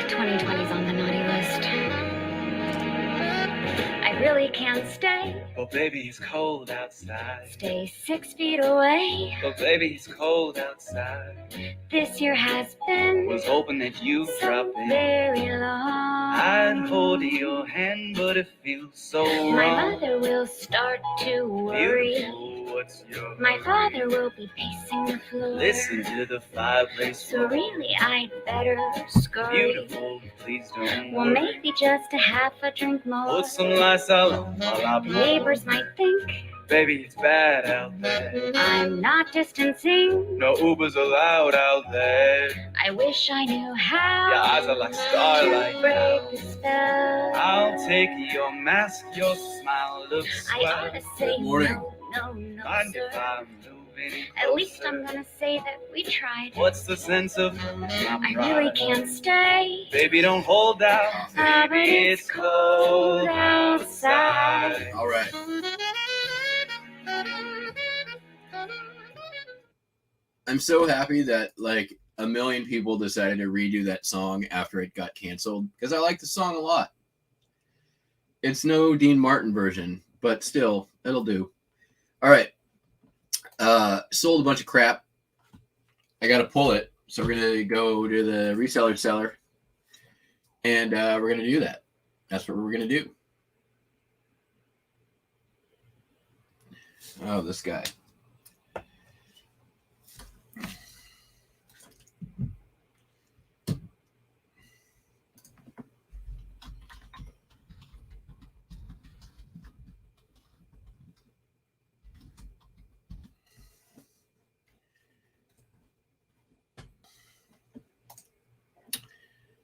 2020's on the naughty list. I really can't stay. But baby, it's cold outside. Stay 6 feet away. But baby, it's cold outside. This year has been Was hoping that you'd so drop in. very long. I'd hold your hand, but it feels so My wrong. mother will start to worry. Beautiful, what's your My hurry? father will be pacing the floor. Listen to the fireplace So roar. really, I'd better scurry. Beautiful, please don't Well, worry. maybe just a half a drink more. Put some Lysol on while I The blow. neighbors might think Baby, it's bad out there. I'm not distancing. No Ubers allowed out there. I wish I knew how Your eyes are like to starlight break now. the spell. I'll take your mask, your smile looks I swell. ought to say Good morning. no, Mind sir. if I'm moving At least closer? I'm gonna say that we tried. What's the sense of my I really pride? can't stay. Baby, don't hold out. Ah, but Baby, it's cold outside. All right. I'm so happy that like a million people decided to redo that song after it got canceled because I like the song a lot. It's no Dean Martin version, but still, it'll do. All right. Sold a bunch of crap. I got to pull it. So we're going to go to the reseller seller and we're going to do that. That's what we're going to do. Oh, this guy.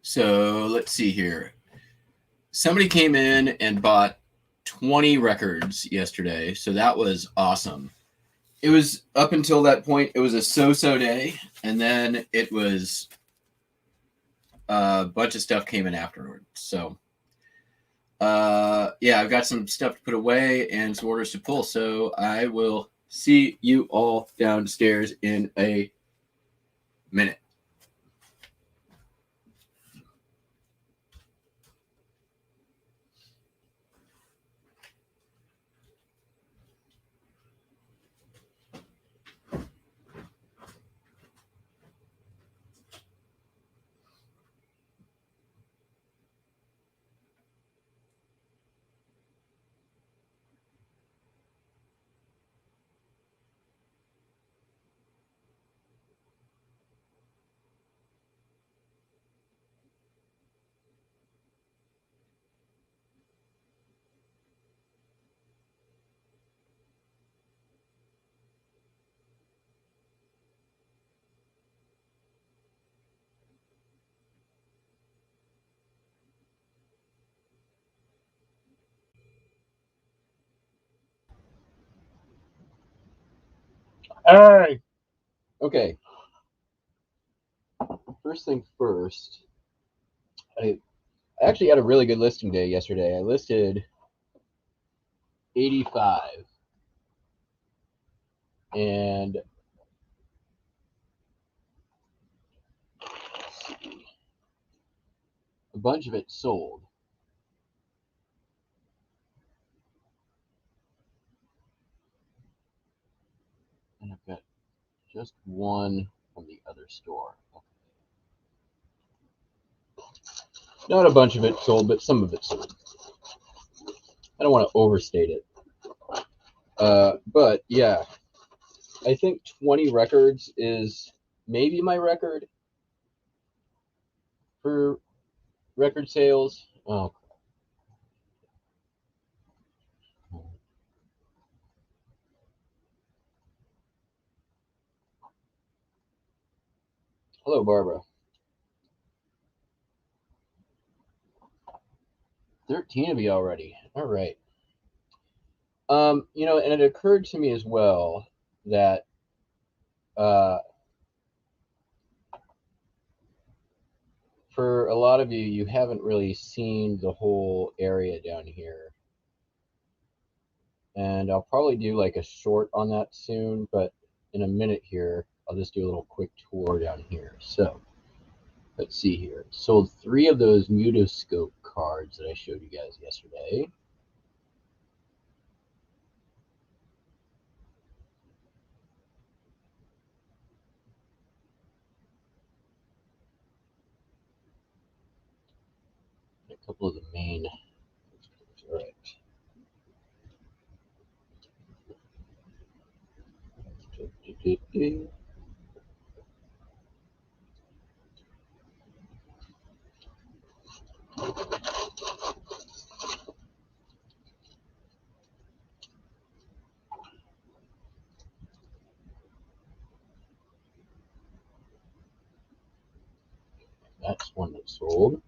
So let's see here. Somebody came in and bought 20 records yesterday. So that was awesome. It was up until that point, it was a so-so day. And then it was a bunch of stuff came in afterwards. So yeah, I've got some stuff to put away and some orders to pull. So I will see you all downstairs in a minute. All right. Okay. First thing first, I actually had a really good listing day yesterday. I listed 85 and a bunch of it sold. And I've got just one from the other store. Not a bunch of it sold, but some of it sold. I don't want to overstate it. But yeah, I think 20 records is maybe my record for record sales. Oh, hello, Barbara. 13 of you already. All right. You know, and it occurred to me as well that for a lot of you, you haven't really seen the whole area down here. And I'll probably do like a short on that soon, but in a minute here, I'll just do a little quick tour down here. So Let's see here. Sold 3 of those Mutoscope cards that I showed you guys yesterday. A couple of the main. All right. That's one that sold.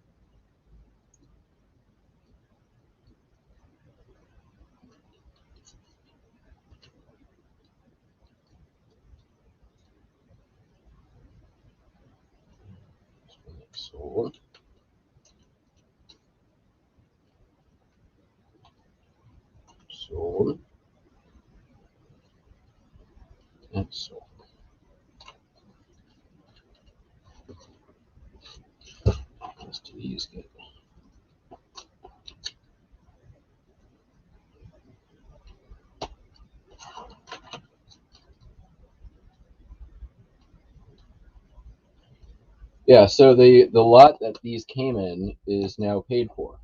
That's one that sold. Sold. And sold. Let's do these good. Yeah, so the lot that these came in is now paid for.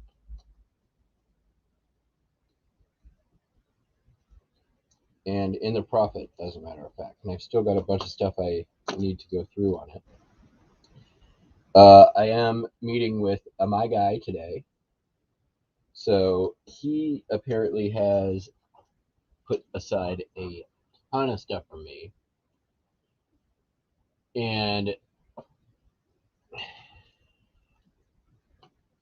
And in the profit, as a matter of fact. And I've still got a bunch of stuff I need to go through on it. I am meeting with my guy today. So he apparently has put aside a ton of stuff for me. And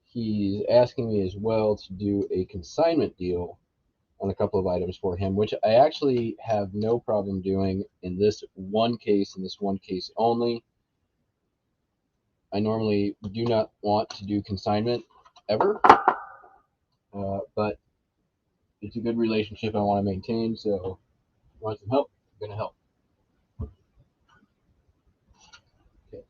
he's asking me as well to do a consignment deal on a couple of items for him, which I actually have no problem doing in this one case, only. I normally do not want to do consignment ever, but it's a good relationship I want to maintain, so if you want some help, I'm going to help. Okay.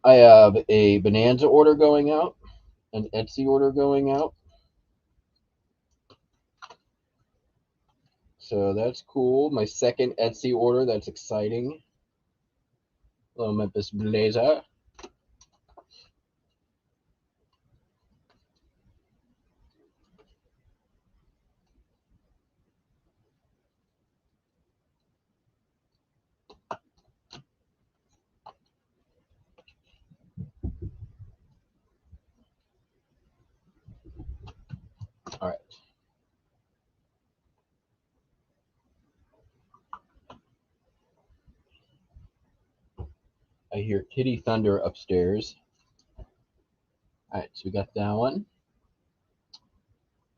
I have a Bonanza order going out, an Etsy order going out. So that's cool. My second Etsy order, that's exciting. Hello, Memphis Blazer. All right. I hear Kitty Thunder upstairs. All right, so we got that one.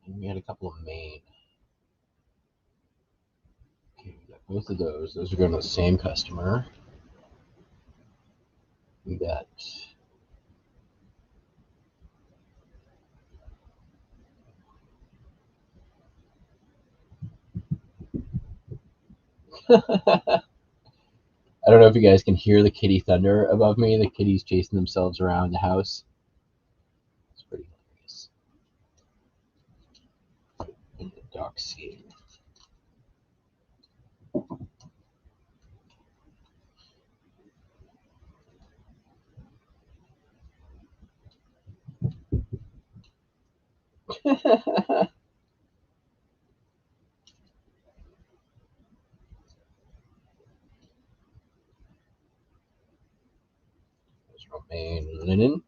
And we had a couple of main. Okay, we got both of those. Those are going to the same customer. We got I don't know if you guys can hear the kitty thunder above me. The kitties chasing themselves around the house. It's pretty hilarious. And the dark scene. There's romaine linen.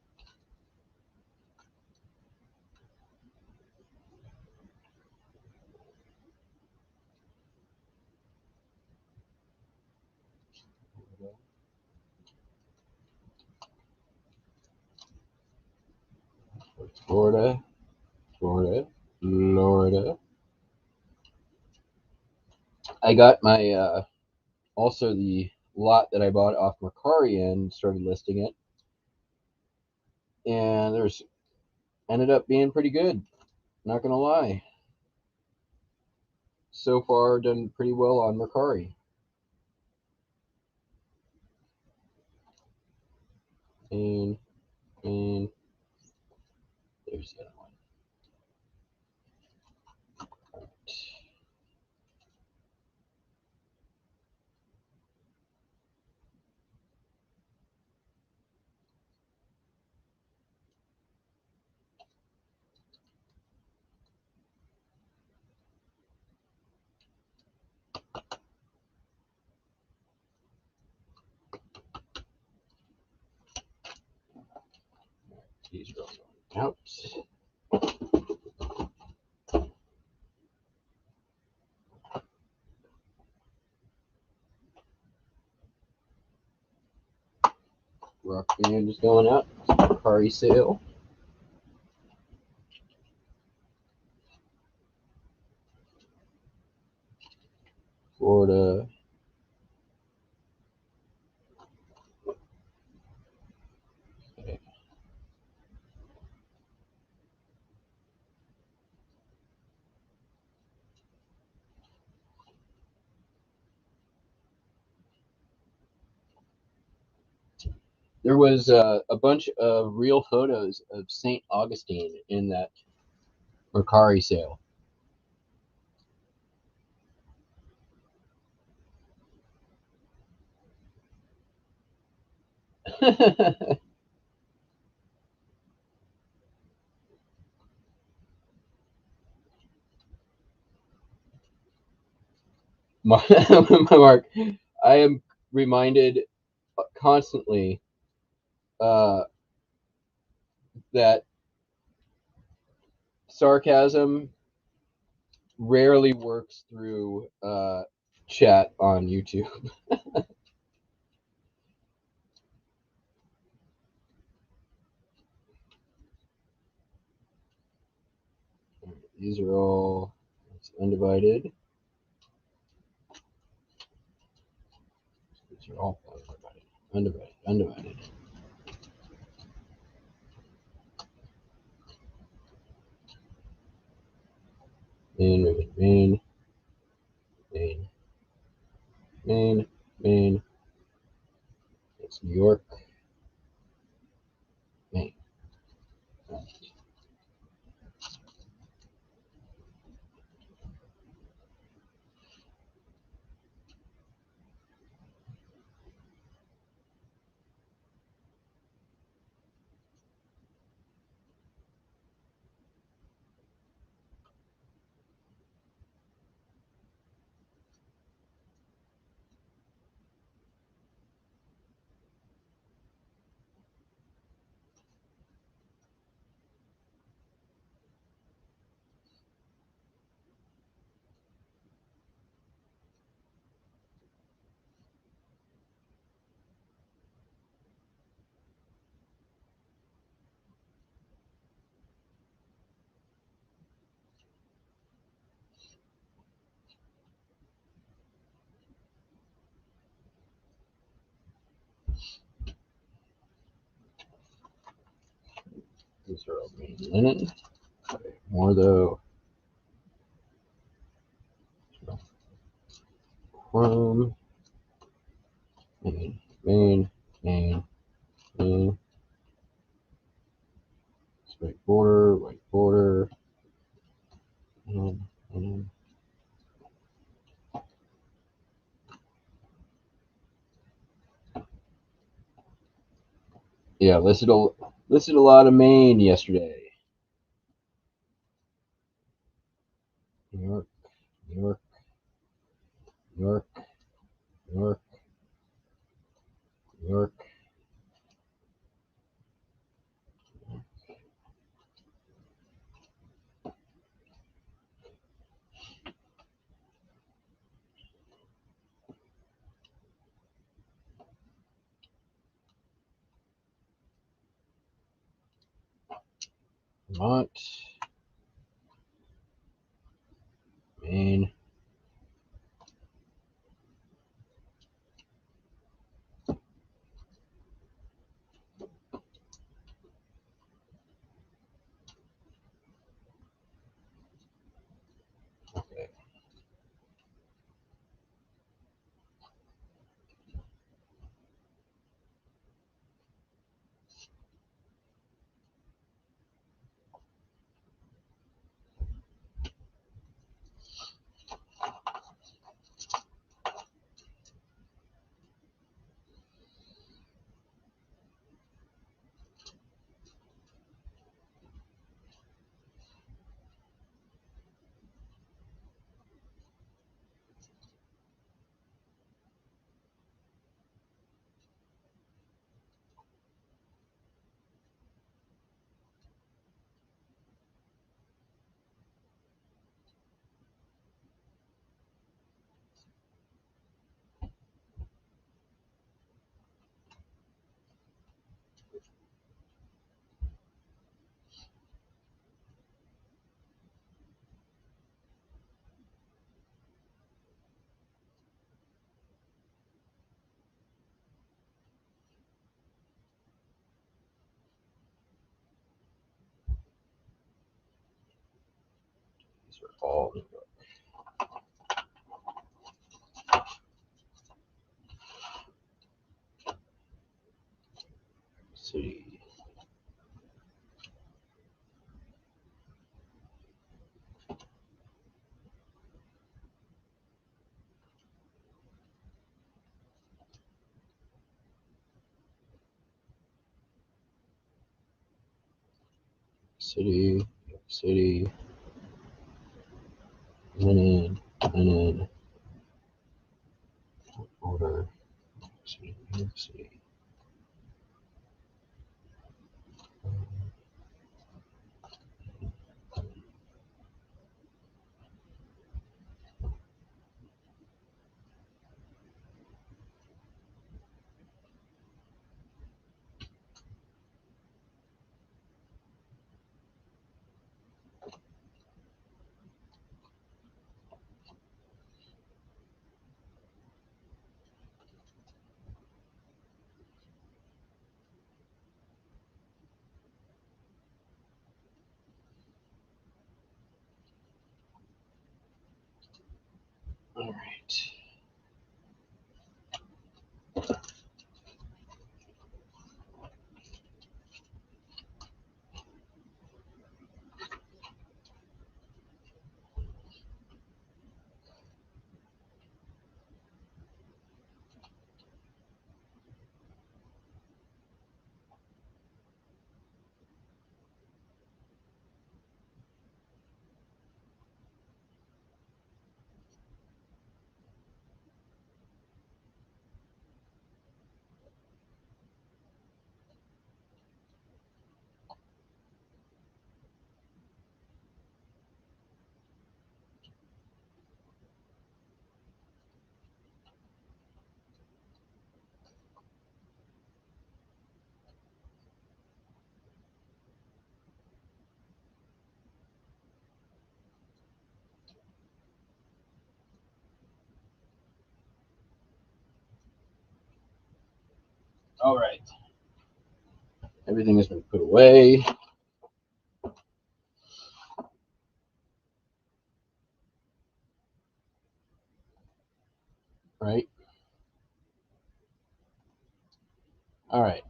Florida, Florida, Florida. I got my also the lot that I bought off Mercari and started listing it, and there's ended up being pretty good. Not gonna lie. so far done pretty well on Mercari. And there's the other one. These are all going out. Rock Band is going out. Mercari sale. Florida. Okay. There was a bunch of real photos of St. Augustine in that Mercari sale. Mark, I am reminded constantly that sarcasm rarely works through chat on YouTube. These are all undivided. These are all undivided. Undivided. Maine. It's New York. Maine. These are all Maine linen. Okay, more though. Chrome. Maine. White border. Yeah, listed a lot of Maine yesterday. New York. Vermont. Maine. Okay. These are all New York. City. City, City, linen, order, City, New York City. All right. All right. Everything has been put away. Right. All right.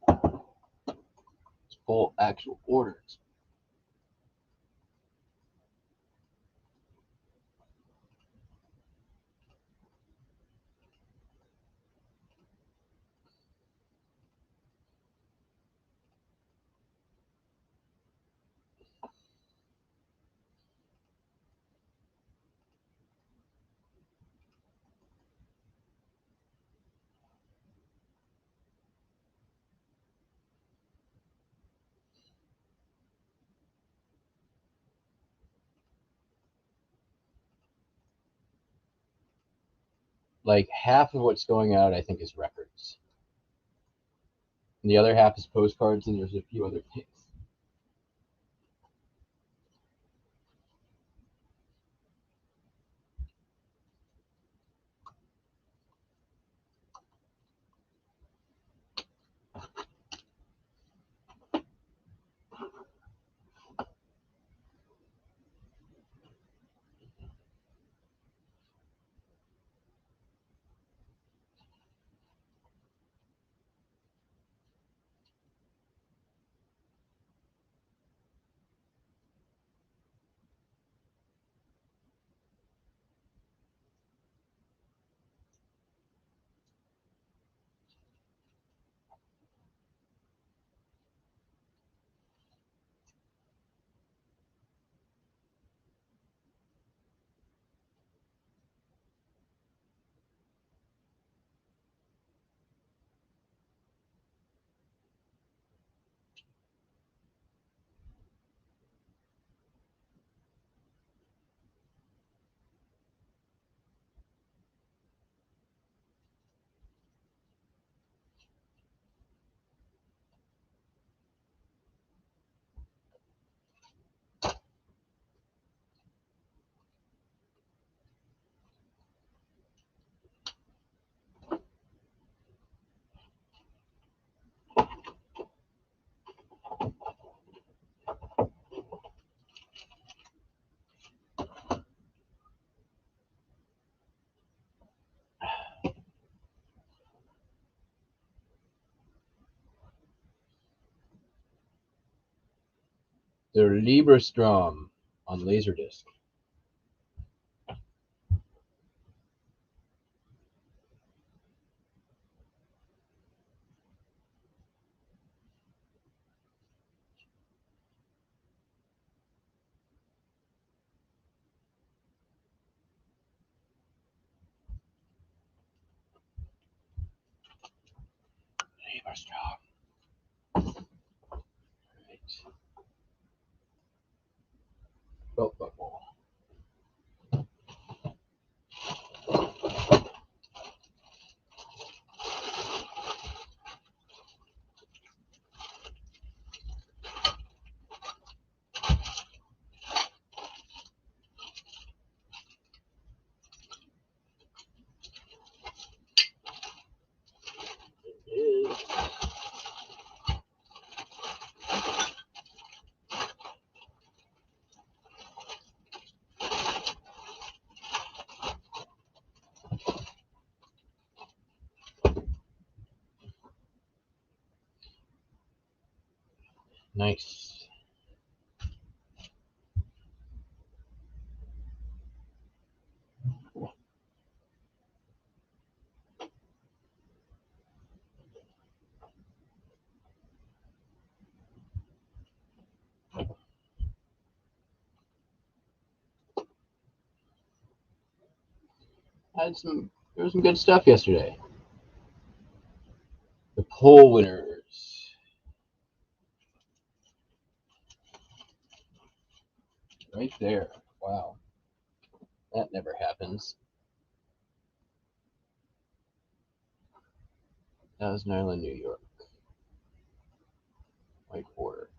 Let's pull actual orders. Like half of what's going out, I think, is records. And the other half is postcards, and there's a few other things. Der Lieberstrom on Laserdisc. Lieberstrom. Right. Belt buckle. It is. Nice. There was some good stuff yesterday. The poll winners. Right there. Wow. That never happens. Thousand Island, New York. White border.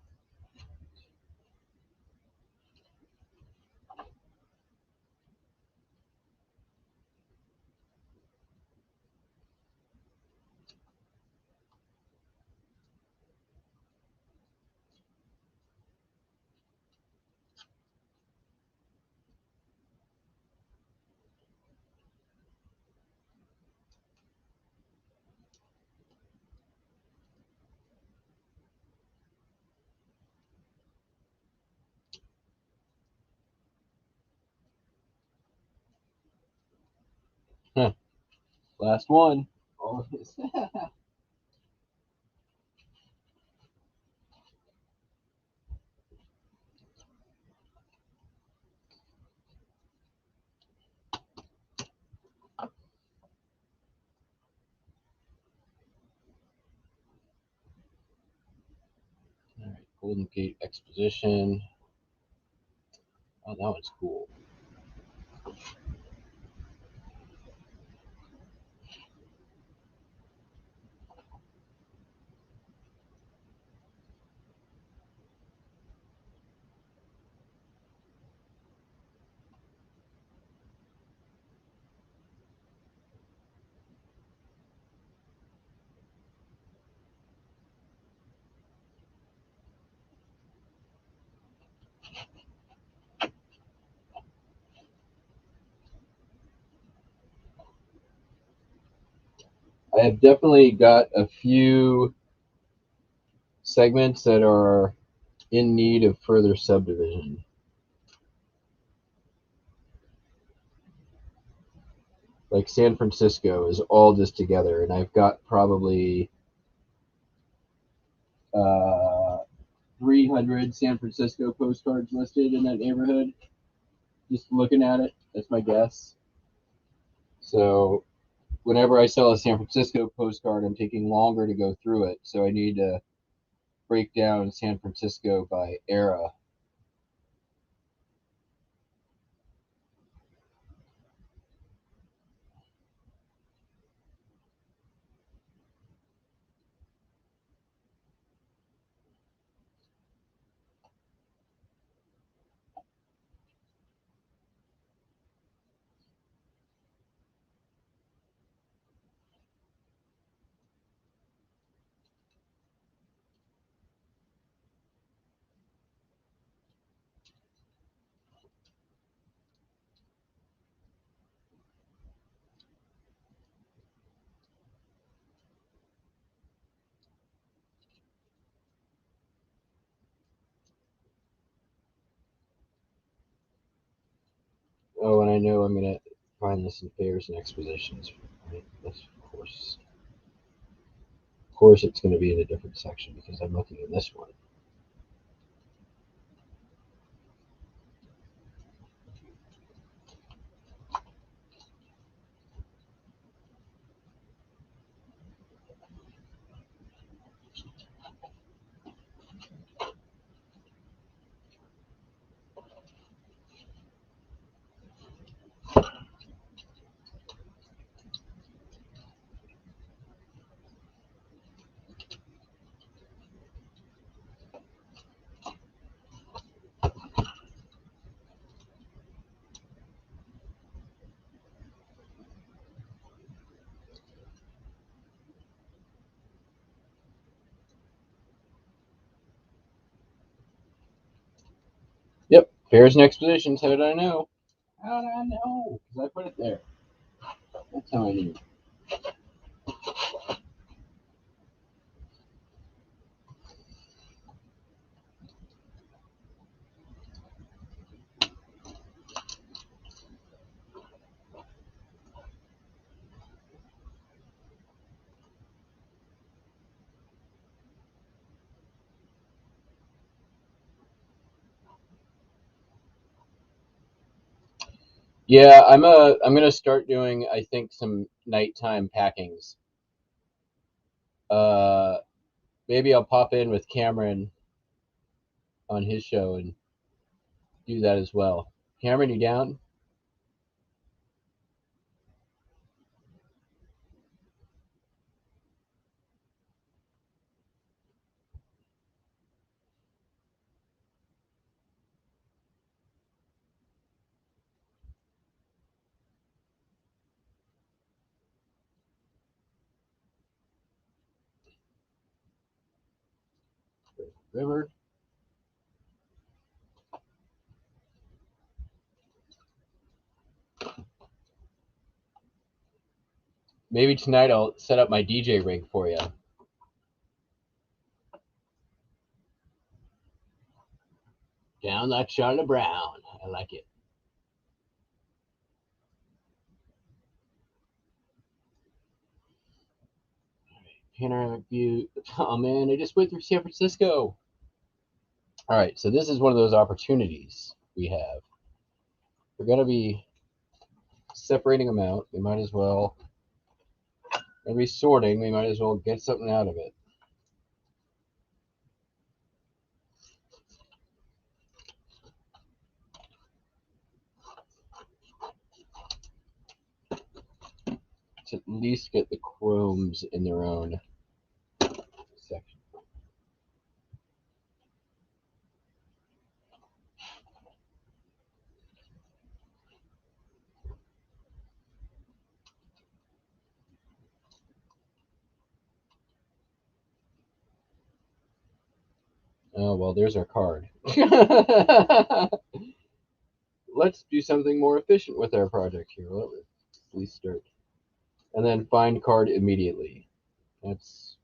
Huh. Last one. All right. Golden Gate Exposition. Oh, that one's cool. I have definitely got a few segments that are in need of further subdivision. Like San Francisco is all just together, and I've got probably 300 San Francisco postcards listed in that neighborhood. Just looking at it, that's my guess. So whenever I sell a San Francisco postcard, I'm taking longer to go through it. So I need to break down San Francisco by era. know I'm gonna find this in fairs and expositions. Right? That's of course, it's going to be in a different section because I'm looking in this one. Yep, fairs and expositions. How did I know? How did I know? Because I put it there. That's how I knew. Yeah, I'm gonna start doing, I think, some nighttime packings. Maybe I'll pop in with Cameron on his show and do that as well. Cameron, you down? River. Maybe tonight I'll set up my DJ rig for you. Down that Charlotte Brown. I like it. Panoramic view. Oh man, I just went through San Francisco. All right, so this is one of those opportunities we have. We're gonna be separating them out. We might as well. We're gonna be sorting. We might as well get something out of it. To at least get the chromes in their own section. Oh, well, there's our card. Let's do something more efficient with our project here. Let's start. And then find card immediately. That's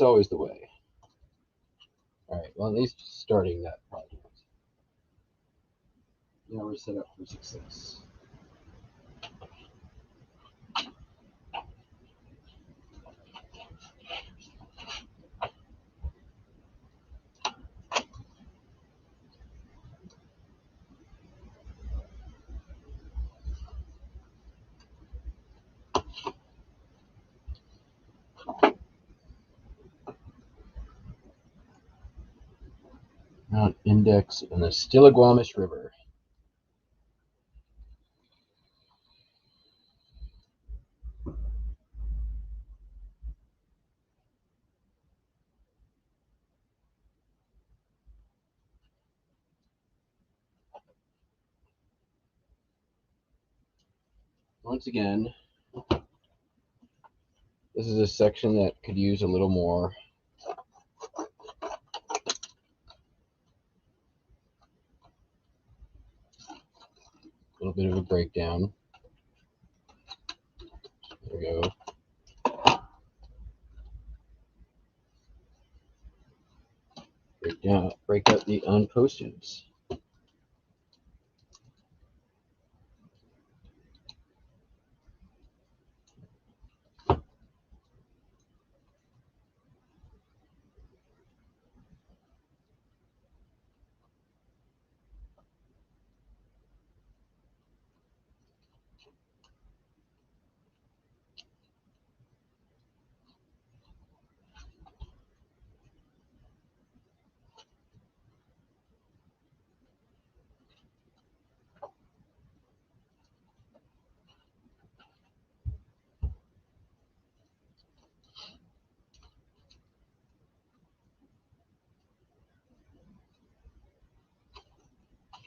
always the way. All right, well, at least starting that project. Now we're set up for success. Mount Index and the Stillaguamish River. Once again, this is a section that could use a little more. A little bit of a breakdown. There we go. Break up the unposteds.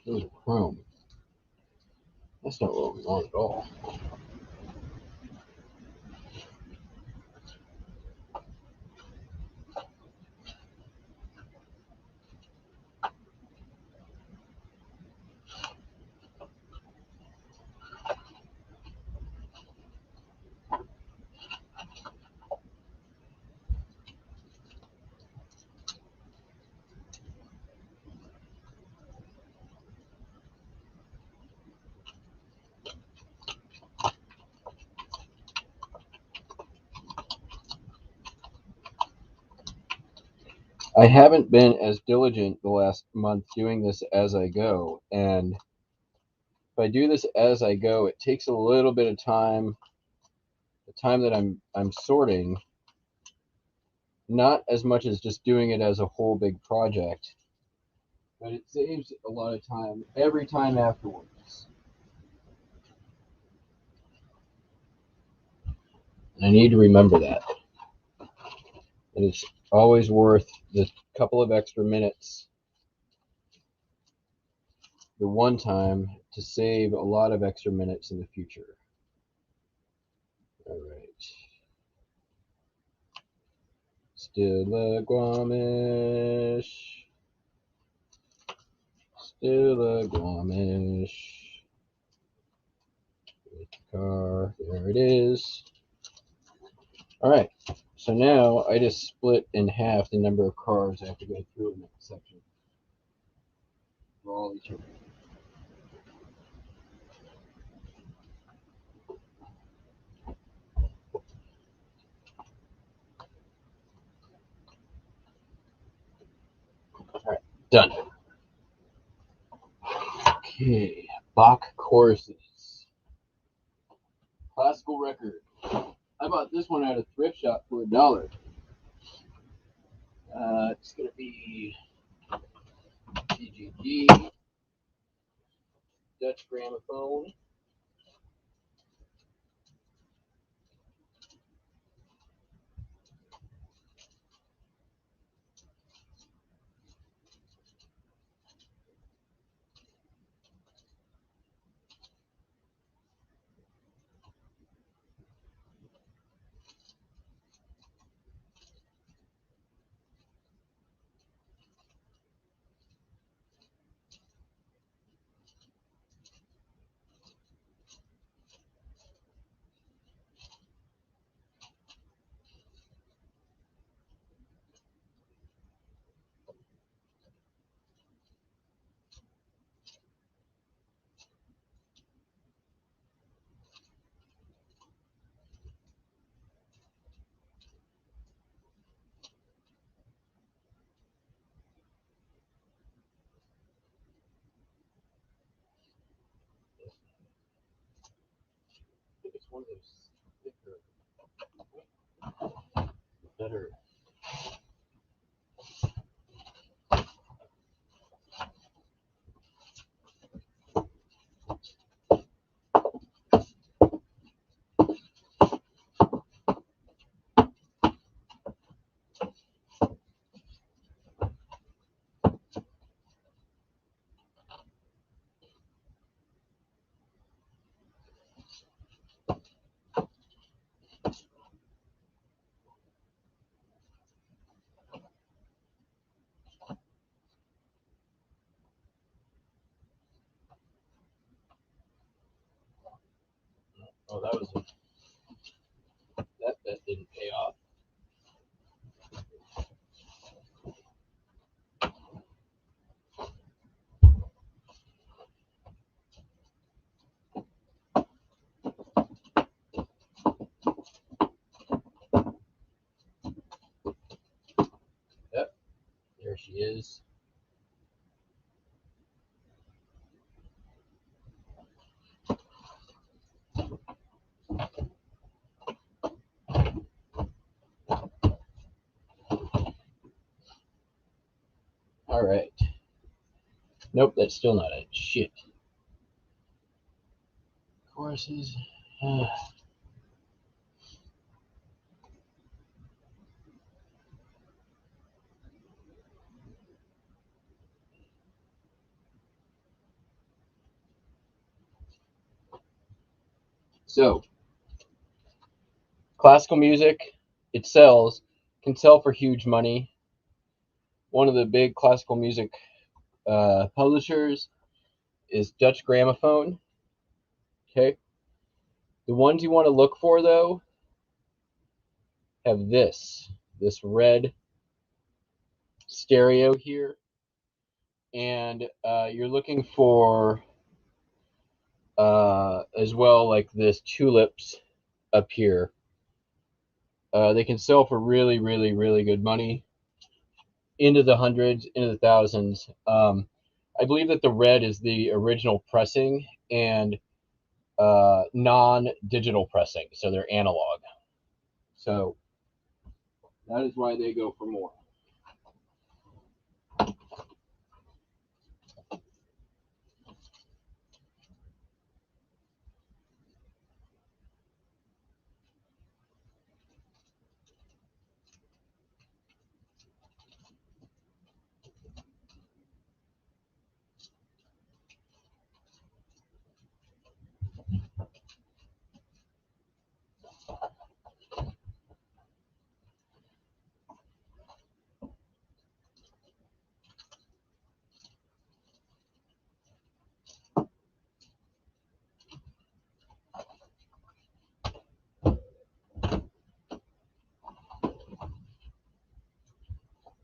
Those are chrome. That's not what we want at all. I haven't been as diligent the last month doing this as I go, and if I do this as I go, it takes a little bit of time. The time that I'm sorting, not as much as just doing it as a whole big project, but it saves a lot of time every time afterwards. And I need to remember that. And it's always worth the couple of extra minutes the one time to save a lot of extra minutes in the future. All right. Still a Guamish. Still a Guamish. With the car. There it is. All right. So now I just split in half the number of cars I have to go through in that section. For all eternity. All right. Done. Okay. Bach choruses. Classical record. I bought this one at a thrift shop for $1. It's going to be GGG, Dutch gramophone. I think it's one of those thicker, better. Oh, that bet didn't pay off. Yep, there she is. All right. Nope, that's still not it. Shit. Choruses. So, classical music, it sells, can sell for huge money. One of the big classical music publishers is Dutch Gramophone. Okay. The ones you want to look for, though, have this red stereo here. And you're looking for, as well, like this tulips up here. They can sell for really, really, really good money, into the hundreds, into the thousands. I believe that the red is the original pressing and non-digital pressing, so they're analog. So that is why they go for more.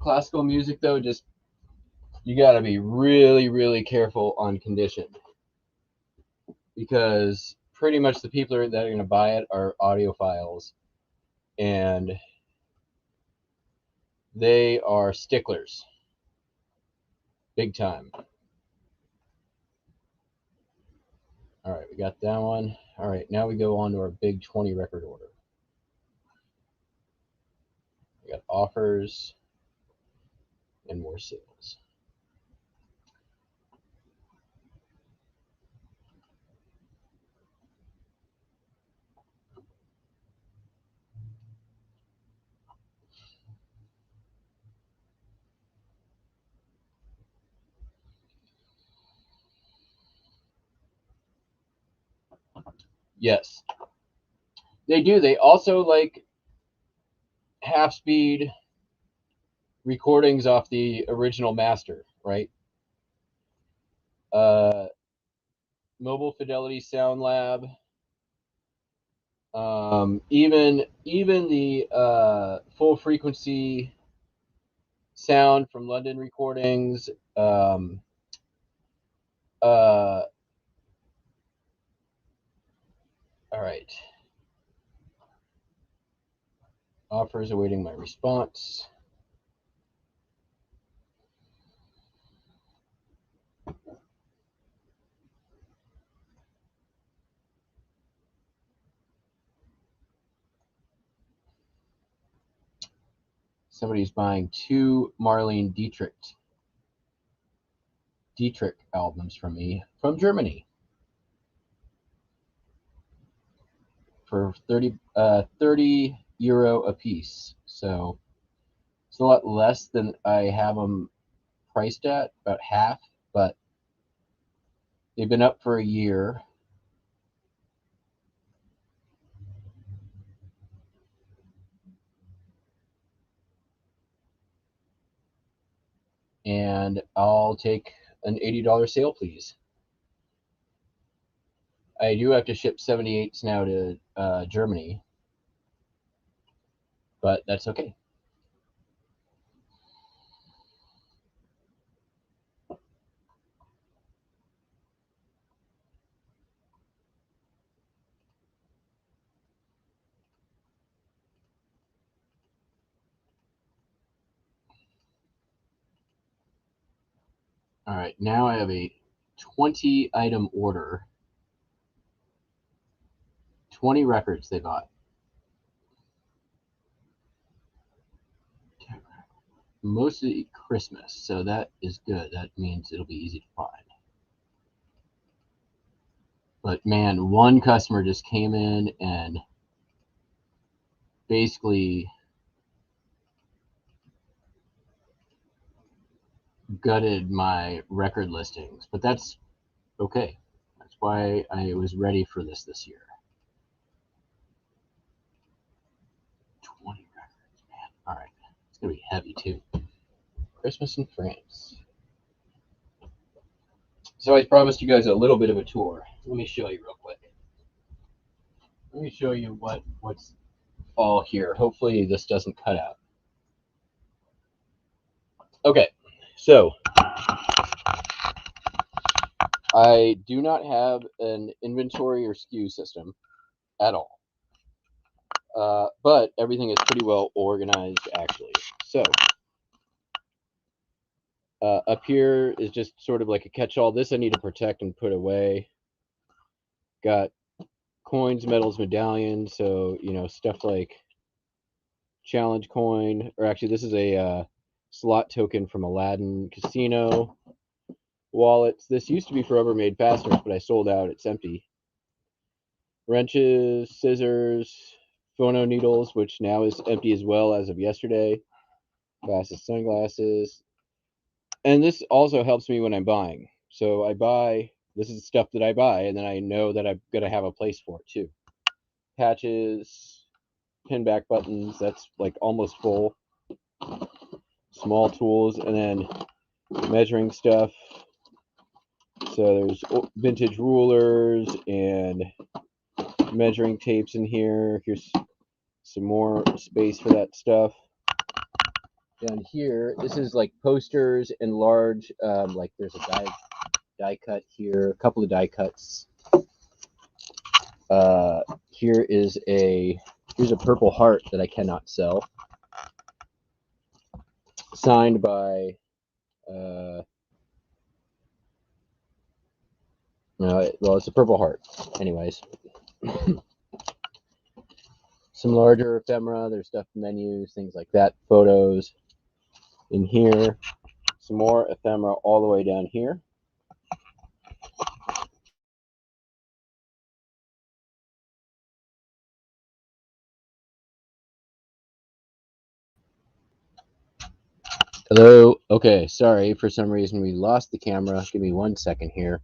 Classical music, though, just you got to be really, really careful on condition, because pretty much the people that are going to buy it are audiophiles, and they are sticklers, big time. All right, we got that one. All right, now we go on to our big 20 record order. We got offers and more sales. Yes, they do. They also like half speed recordings off the original master, right? Mobile Fidelity Sound Lab. Even the full frequency sound from London recordings. All right. Offers awaiting my response. Somebody's buying 2 Marlene Dietrich albums from me from Germany for 30 euro a piece. So it's a lot less than I have them priced at, about half, but they've been up for a year. And I'll take an $80 sale, please. I do have to ship 78s now to Germany, but that's okay. All right, now I have a 20 item order. 20 records they bought. Mostly Christmas, so that is good. That means it'll be easy to find. But man, one customer just came in and basically gutted my record listings, but that's okay. That's why I was ready for this year. gonna be heavy too. Christmas in France. So I promised you guys a little bit of a tour. Let me show you real quick. Let me show you what's all here. Hopefully this doesn't cut out. Okay, so I do not have an inventory or SKU system at all. But everything is pretty well organized actually. So up here is just sort of like a catch-all. This I need to protect and put away. Got coins, medals, medallions. So, you know, stuff like challenge coin, or actually this is a slot token from Aladdin Casino. Wallets. This used to be for Rubbermaid fasteners, but I sold out. It's empty. Wrenches, scissors, phono needles, which now is empty as well as of yesterday. Glasses, sunglasses. And this also helps me when I'm buying. So I buy, this is stuff that I buy, and then I know that I'm going to have a place for it too. Patches, pin back buttons, that's like almost full. Small tools, and then measuring stuff. So there's vintage rulers and measuring tapes in here. Here's some more space for that stuff. Down here, this is like posters and large, like there's a die cut here, a couple of die cuts. Here's a Purple Heart that I cannot sell, signed by no, well, it's a Purple Heart. Anyways, some larger ephemera. There's stuff, menus, things like that. Photos in here. Some more ephemera all the way down here. Hello. Okay, sorry. For some reason we lost the camera. Give me 1 second here.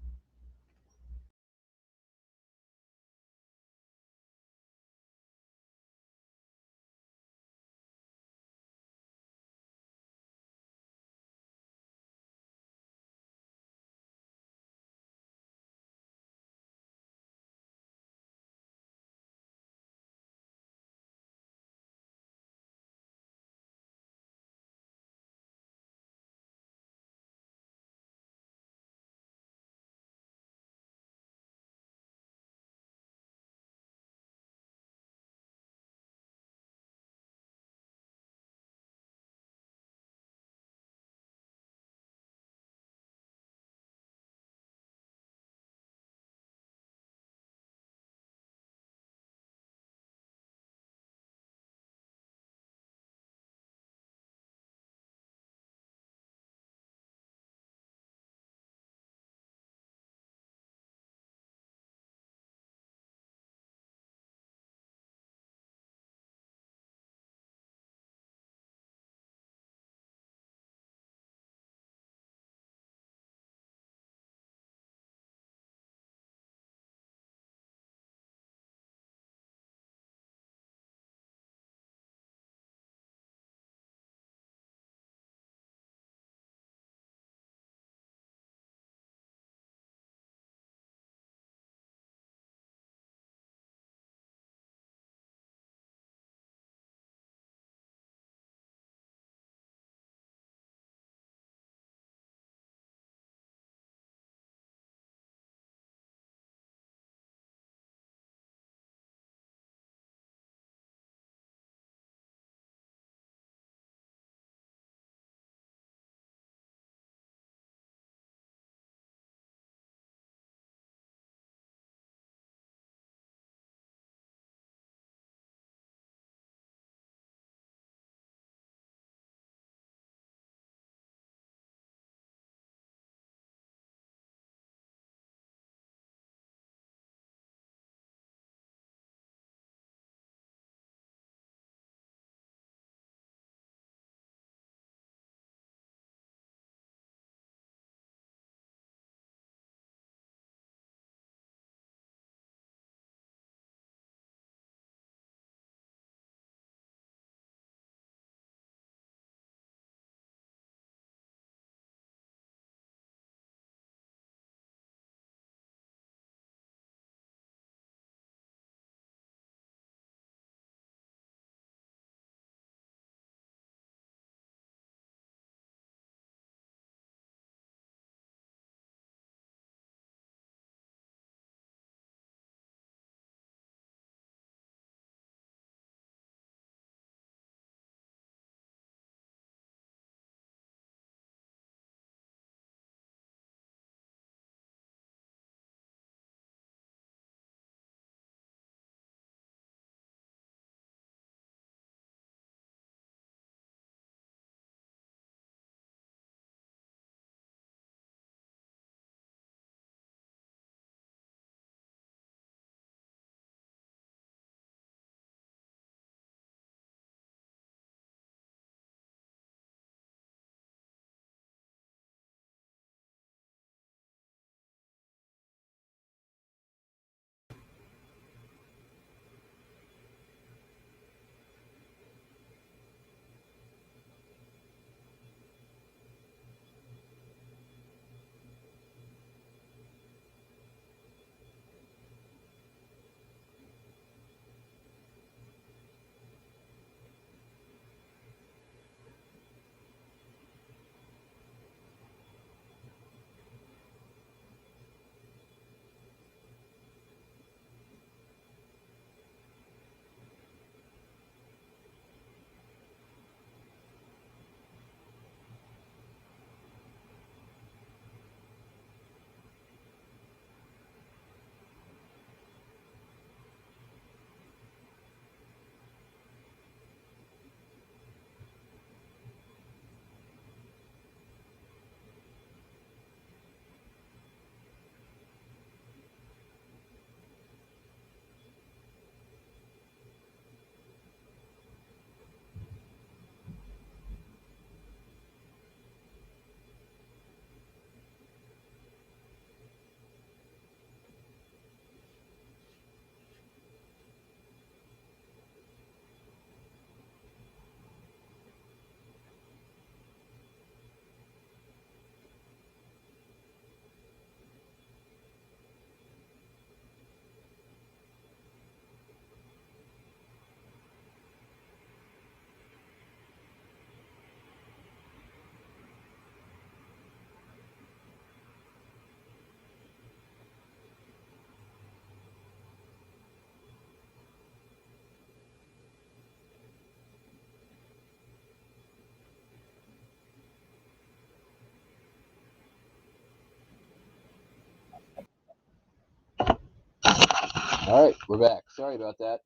All right, we're back. Sorry about that.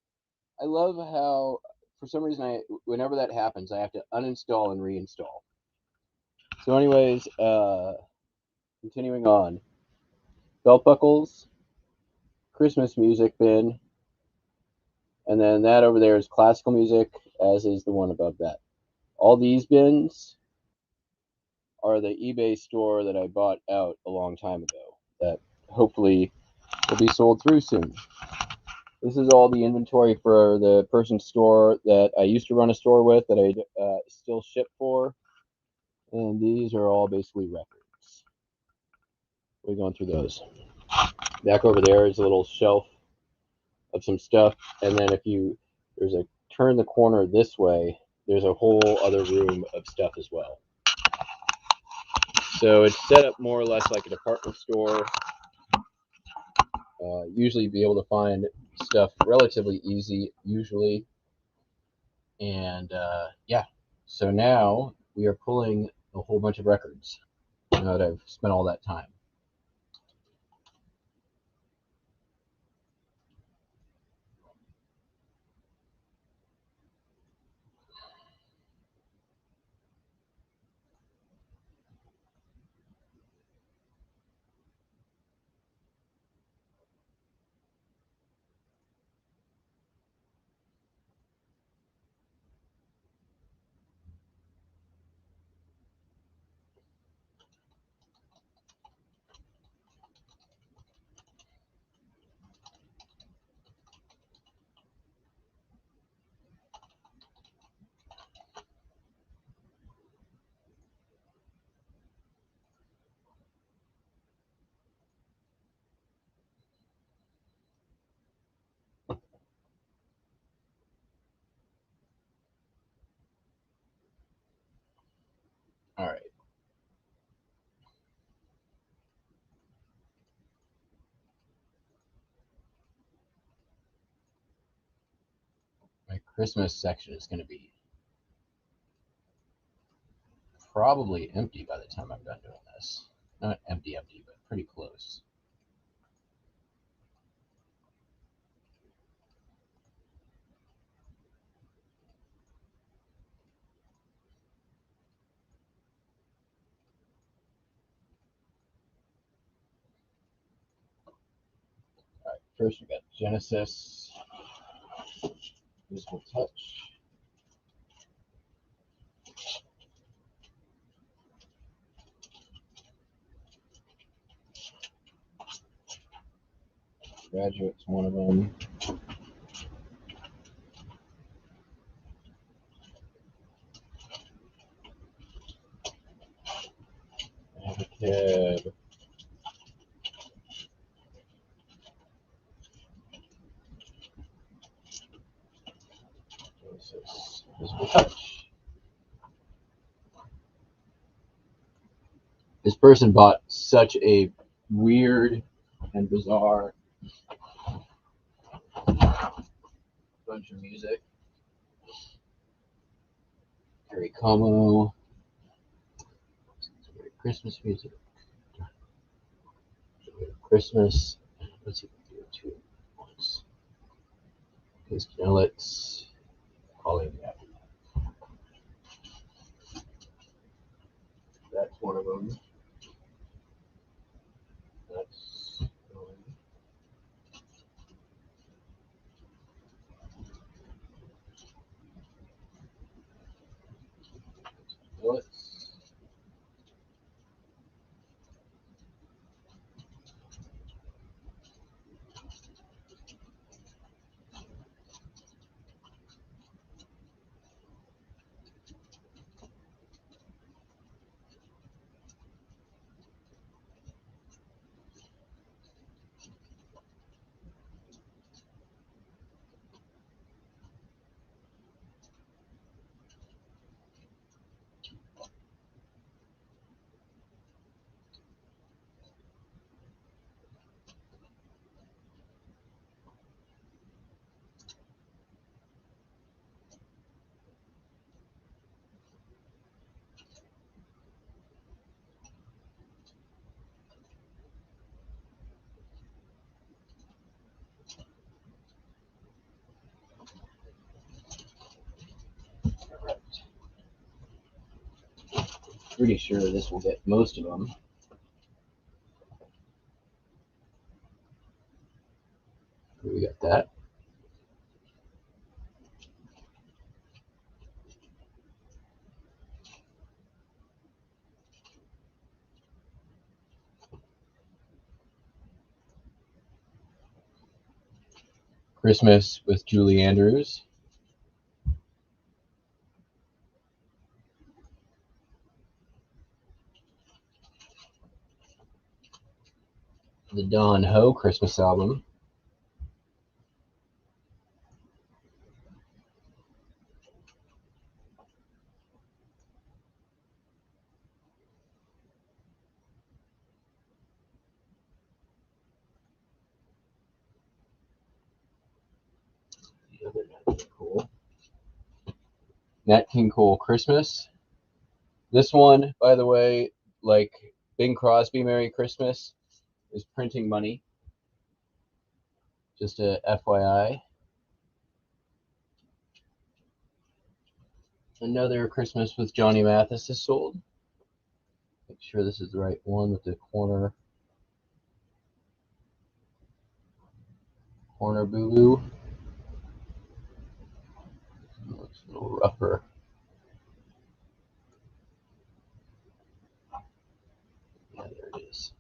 I love how, for some reason, whenever that happens, I have to uninstall and reinstall. So, anyways, continuing on. Belt buckles, Christmas music bin, and then that over there is classical music, as is the one above that. All these bins are the eBay store that I bought out a long time ago that hopefully will be sold through soon. This is all the inventory for the person's store that I used to run a store with that I still ship for. And these are all basically records. We're going through those. Back over there is a little shelf of some stuff. And then there's a turn the corner this way, there's a whole other room of stuff as well. So it's set up more or less like a department store. Usually be able to find stuff relatively easy, usually. And yeah, so now we are pulling a whole bunch of records now that I've spent all that time. All right. My Christmas section is going to be probably empty by the time I'm done doing this. Not empty, but pretty close. All right, first we got Genesis, Visible Touch. Graduate's one of them. Advocate. Genesis, Visible Touch. This person bought such a weird and bizarre bunch of music. Harry Como, Christmas music, Christmas. Let's see if we can do two at once. His Knellets, Calling the Aftermath. That's one of them. That's Knellets. Pretty sure this will get most of them. We got that. Christmas with Julie Andrews. The Don Ho Christmas album. The other Nat King Cole. Nat King Cole Christmas. This one, by the way, like Bing Crosby Merry Christmas, is printing money. Just a FYI. Another Christmas with Johnny Mathis is sold. Make sure this is the right one with the corner boo-boo. Looks a little rougher. Yeah, there it is.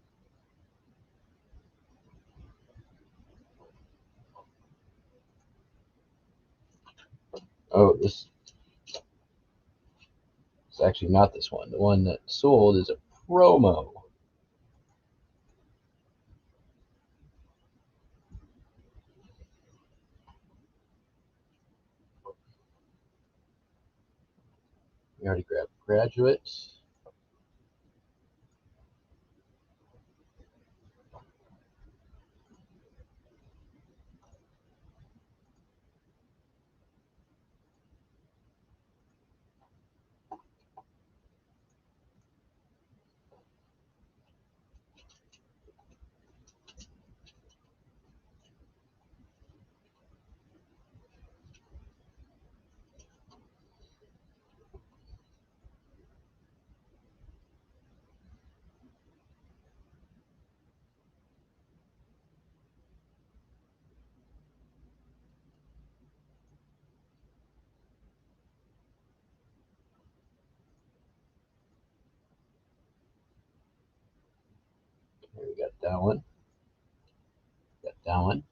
Oh, this is actually not this one. The one that sold is a promo. We already grabbed Graduate. Here we got that one. Got that one.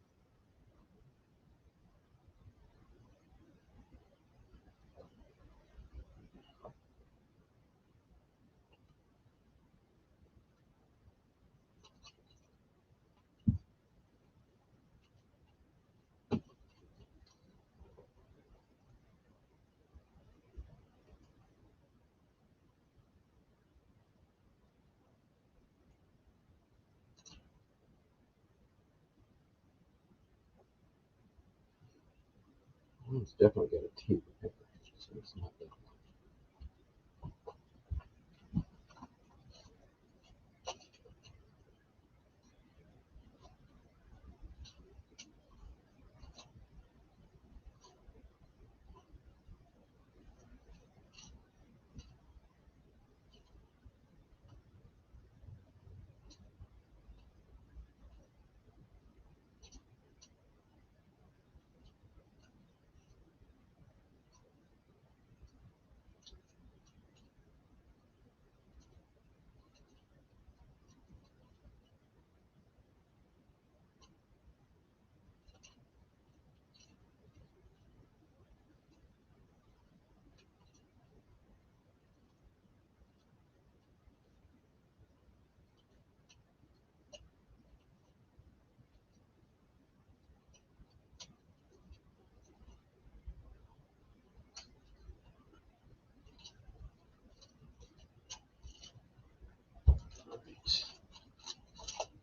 It's definitely got a tape paper, so it's not that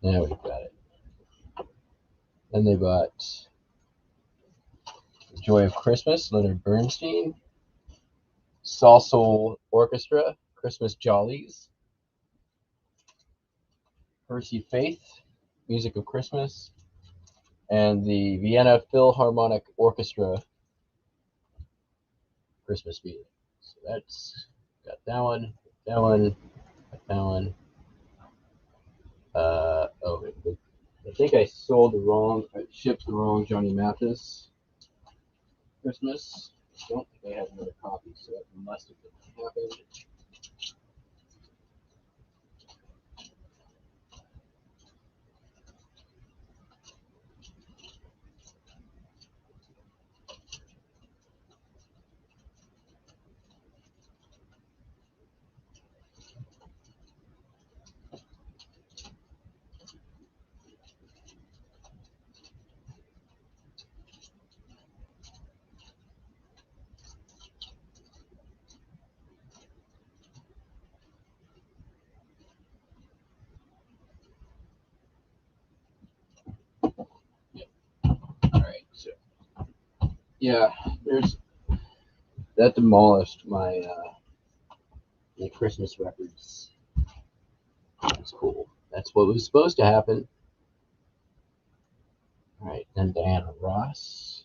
Now we've got it. Then they bought Joy of Christmas, Leonard Bernstein, Salsoul Orchestra, Christmas Jollies, Percy Faith, Music of Christmas, and the Vienna Philharmonic Orchestra, Christmas Music. So that's got that one. That one, I found one. I think I shipped the wrong Johnny Mathis Christmas. I don't think I have another copy, so that must have been happened. All right, so yeah, there's that demolished my Christmas records. That's cool. That's what was supposed to happen. All right, then Diana Ross.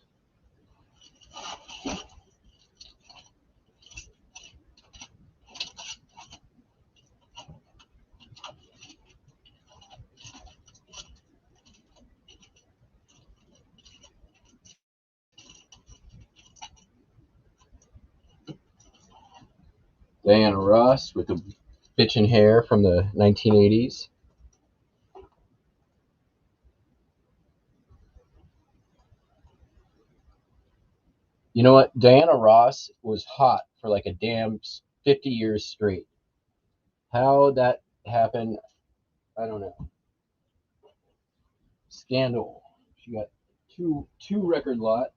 Diana Ross with the bitchin' hair from the 1980s. You know what? Diana Ross was hot for like a damn 50 years straight. How that happened, I don't know. Scandal. She got two record lot.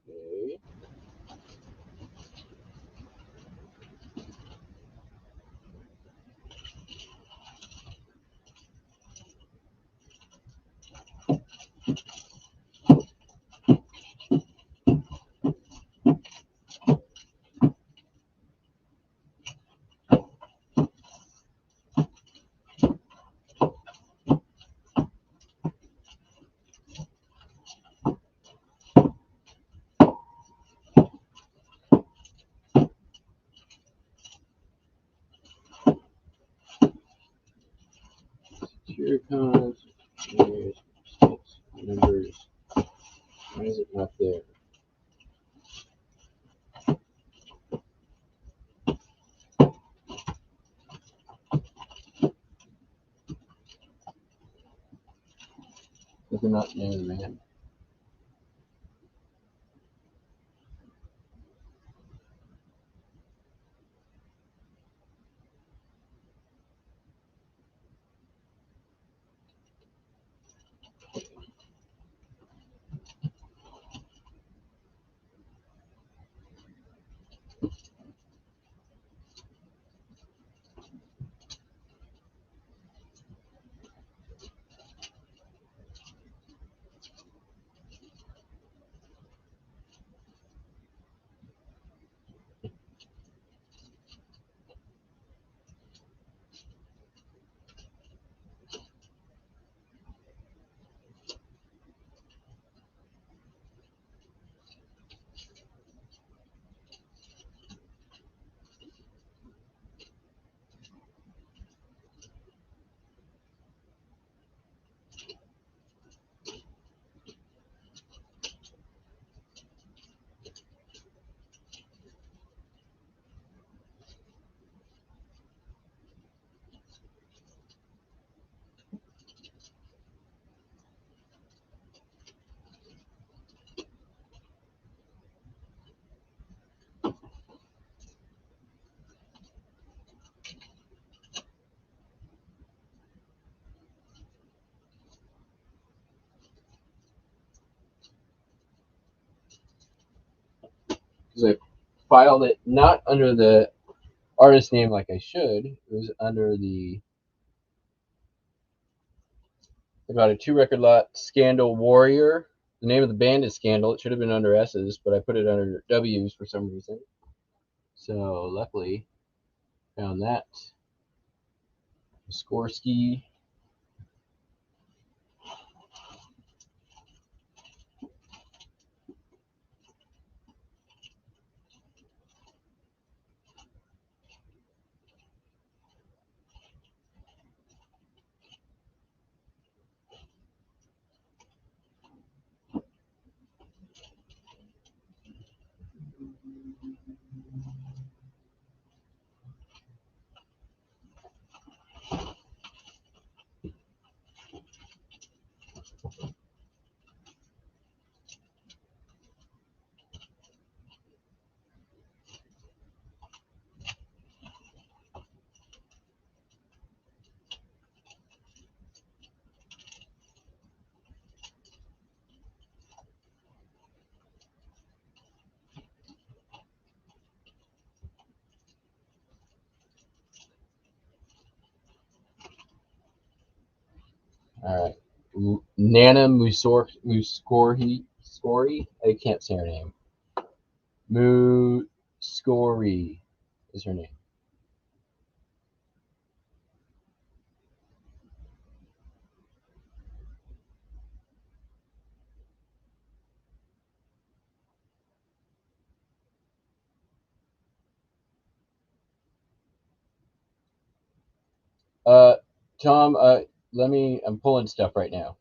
Okay. Here it comes. Here's numbers. Why is it not there? Because they're not near the man. because I filed it not under the artist name like I should. It was under the about a 2 record lot, Scandal Warrior. The name of the band is Scandal. It should have been under S's, but I put it under W's for some reason. So luckily, found that. Skorsky. All right. Nana Muscori. I can't say her name. Muscori is her name. Tom, I'm pulling stuff right now.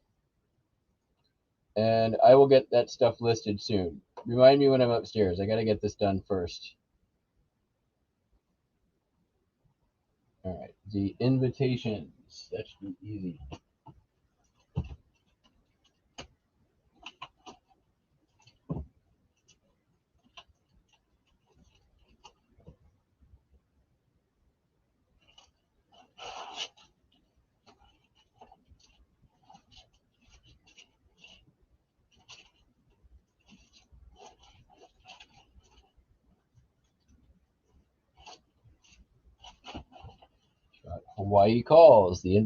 And I will get that stuff listed soon. Remind me when I'm upstairs. I got to get this done first. All right. The invitations. That should be easy. Hawaii calls. The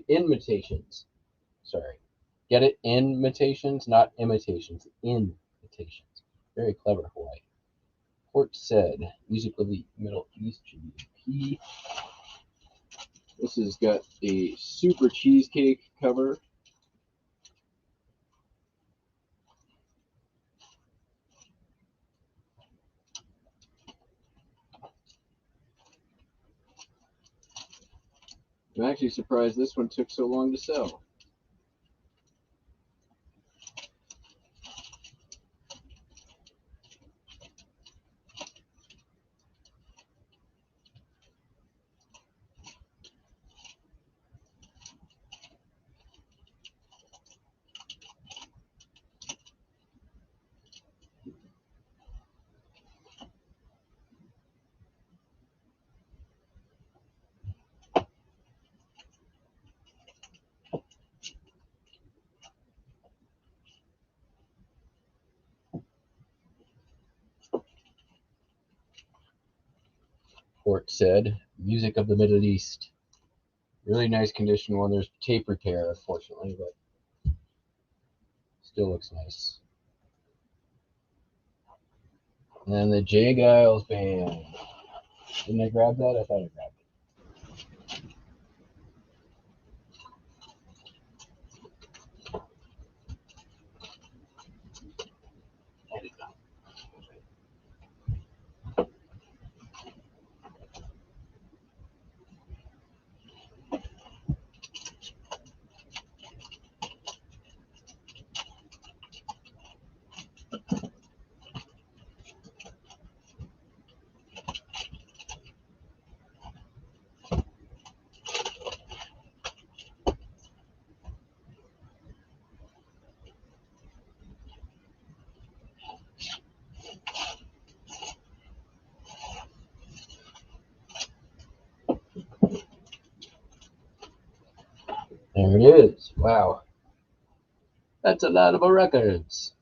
invitations. Sorry. Get it? Invitations, not imitations. Invitations. Very clever, Hawaii. Port said, music of the Middle East should be a P. This has got a super cheesecake cover. I'm actually surprised this one took so long to sell. Port said, music of the Middle East. Really nice condition one. There's tape repair, unfortunately, but still looks nice. And then the J. Giles Band. Didn't I grab that? I thought I grabbed it. I did not. There it is. Wow. That's a lot of records.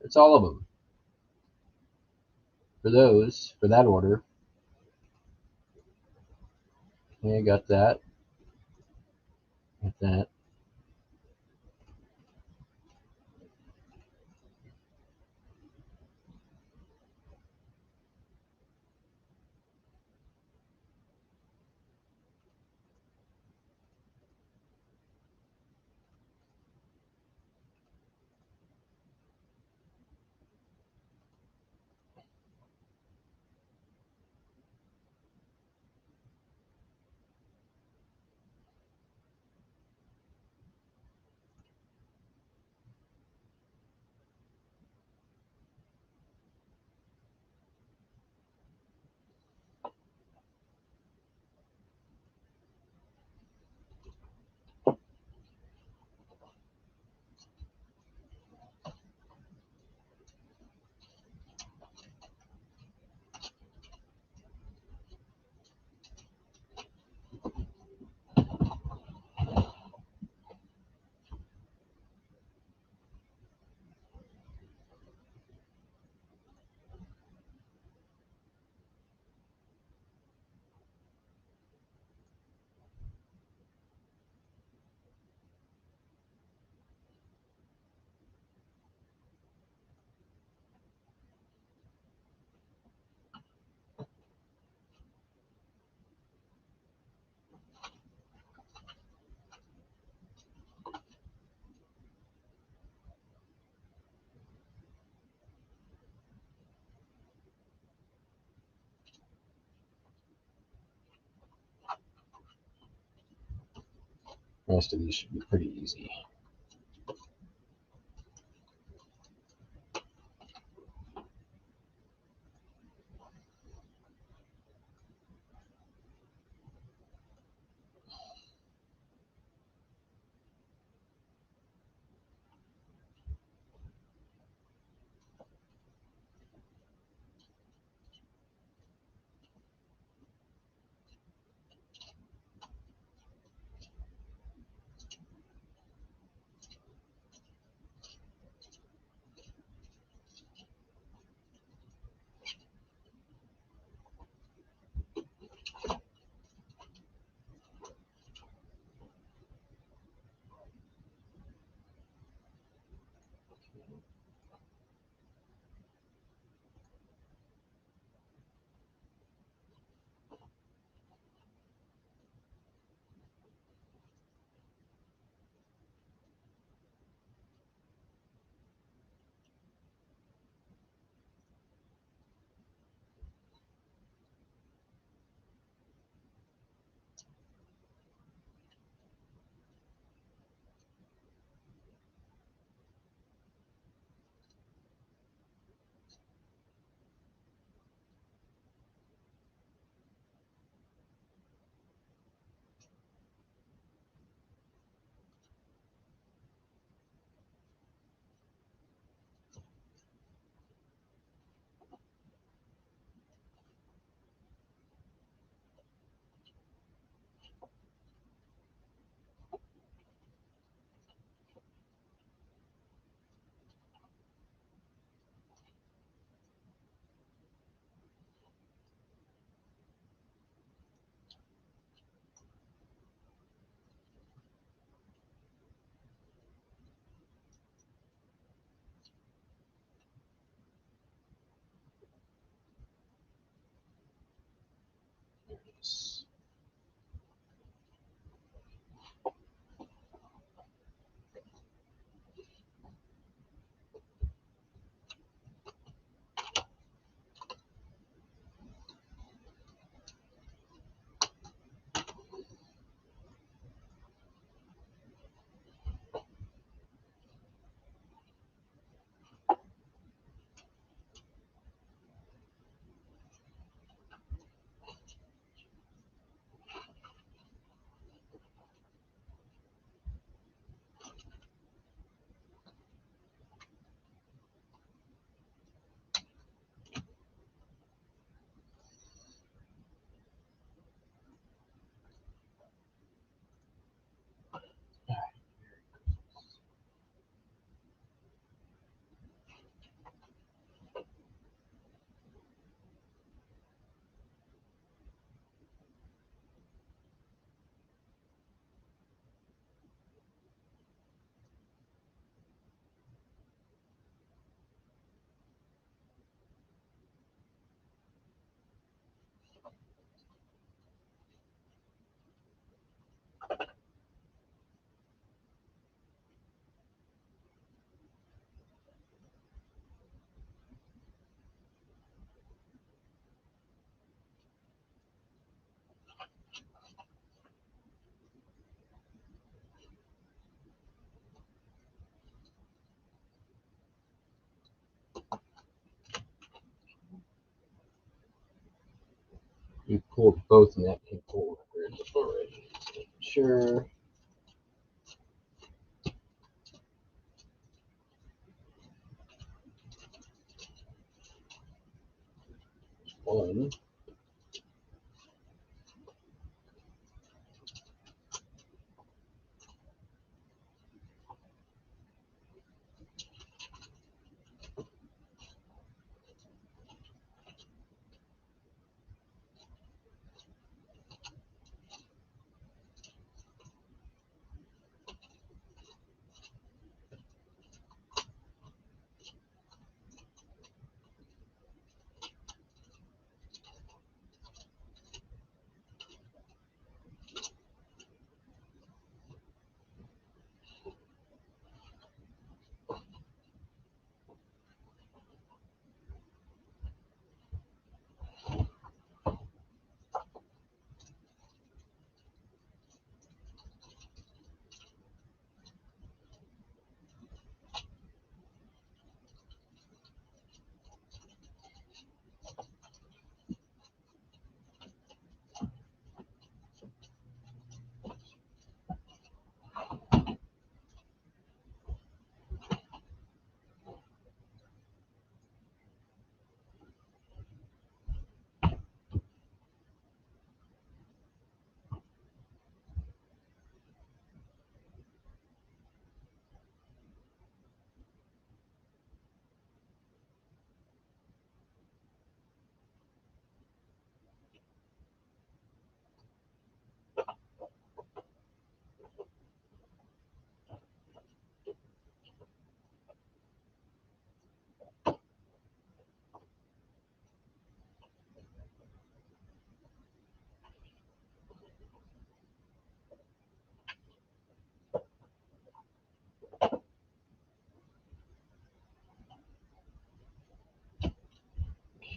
It's all of them. for that order. Okay, I got that. Got that. The rest of these should be pretty easy. We pulled both napkin pull records already. Sure. One.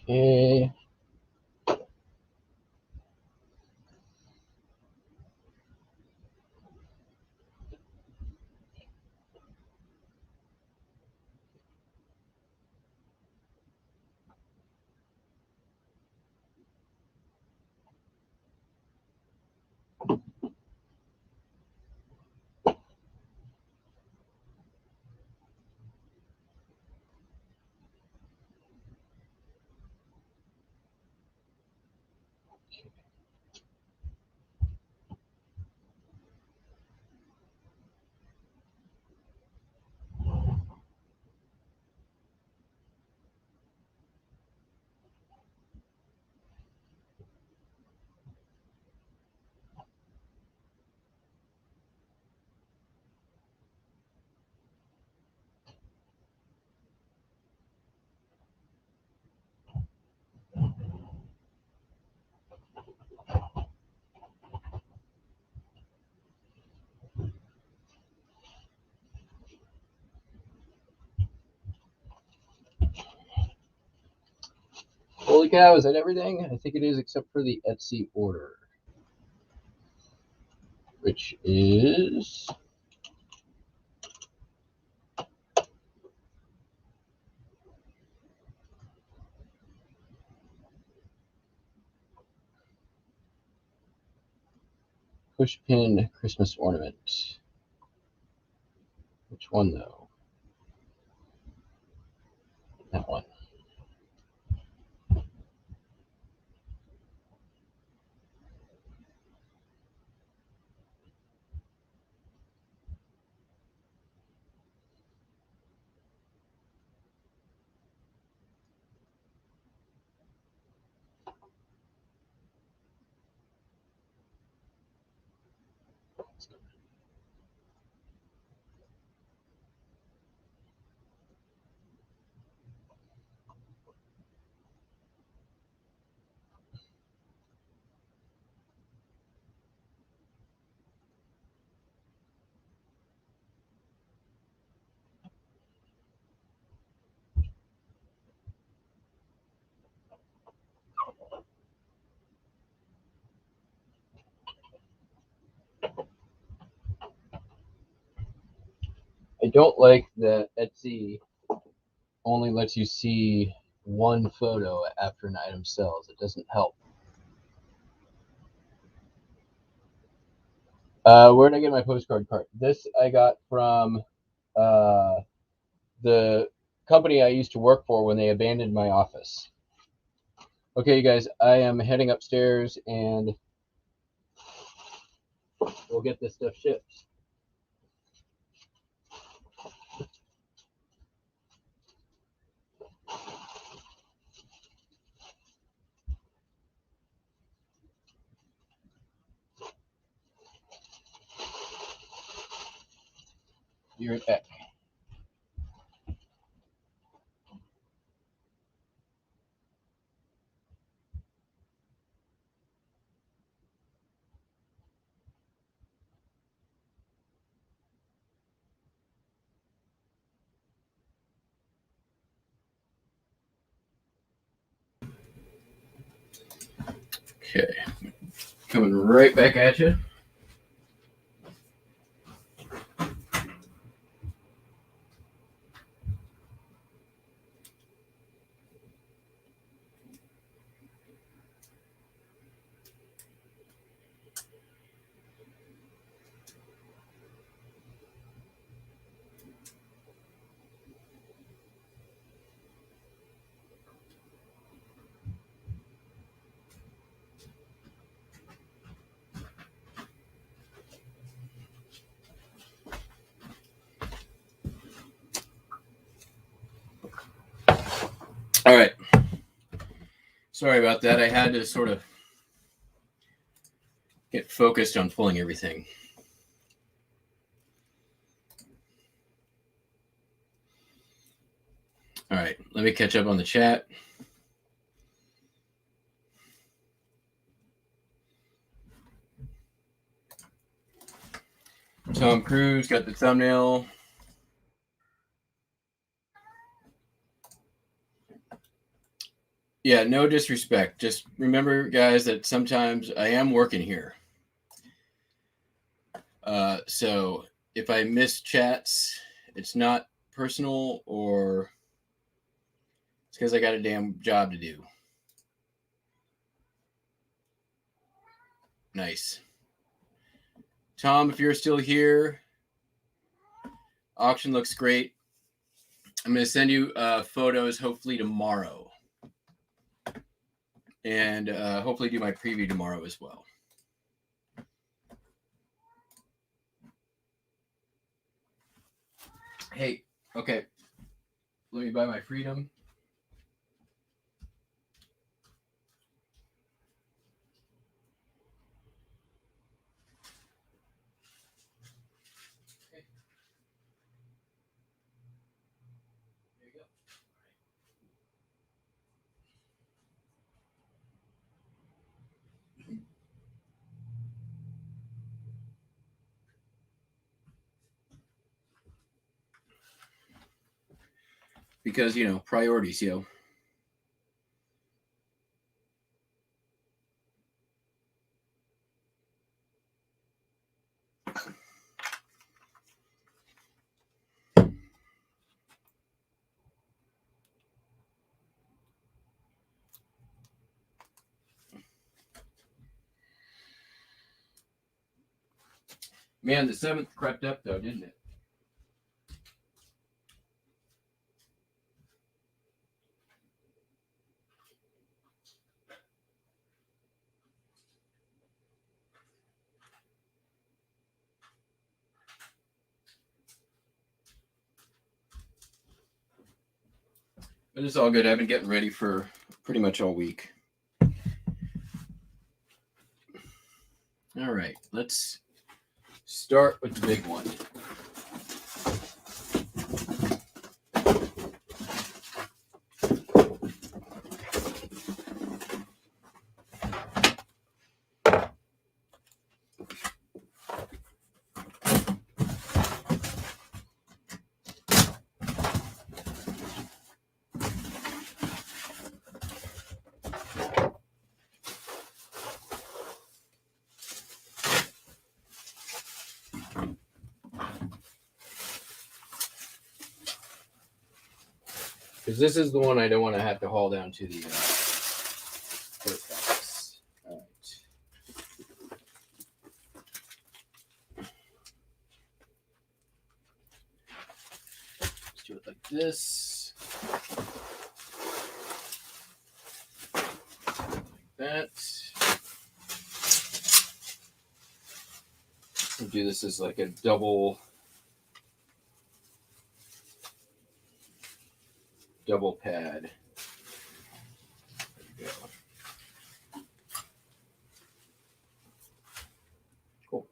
Okay. Holy cow, is that everything? I think it is, except for the Etsy order, which is pushpin Christmas ornament. Which one, though? That one. I don't like that Etsy only lets you see one photo after an item sells. It doesn't help. Where did I get my postcard card? This I got from the company I used to work for when they abandoned my office. Okay, you guys, I am heading upstairs and we'll get this stuff shipped. You're at Eck. Okay. Coming right back at you. All right. Sorry about that. I had to sort of get focused on pulling everything. All right. Let me catch up on the chat. Tom Cruise got the thumbnail. Yeah, no disrespect. Just remember, guys, that sometimes I am working here. So if I miss chats, it's not personal or it's because I got a damn job to do. Nice. Tom, if you're still here, auction looks great. I'm going to send you photos hopefully tomorrow. And hopefully do my preview tomorrow as well. Hey, okay. Let me buy my freedom. Okay. There you go. Because, you know, priorities, yo. Man, the 7th crept up, though, didn't it? But it's all good. I've been getting ready for pretty much all week. All right, let's start with the big one. Because this is the one I don't want to have to haul down to the post office. All right. do it like this. Like that. We'll do this as like a double pad. There we go. Cool.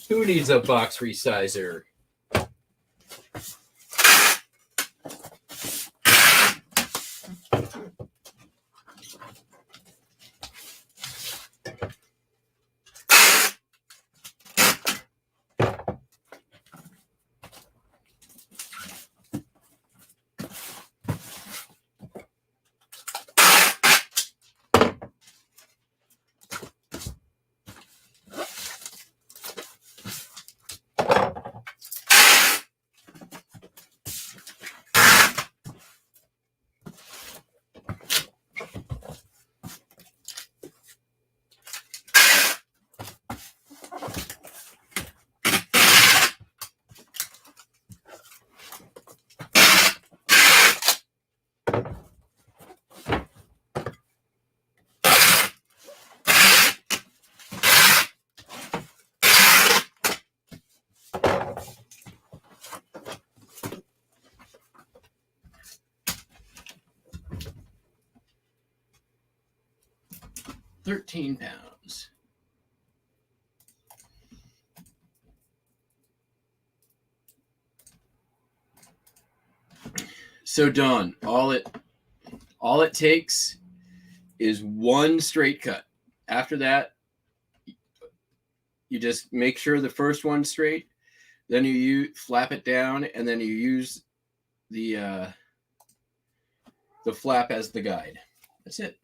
Who needs a box resizer? 13 pounds. So Dawn, all it takes is one straight cut. After that, you just make sure the first one's straight. Then you flap it down, and then you use the flap as the guide. That's it.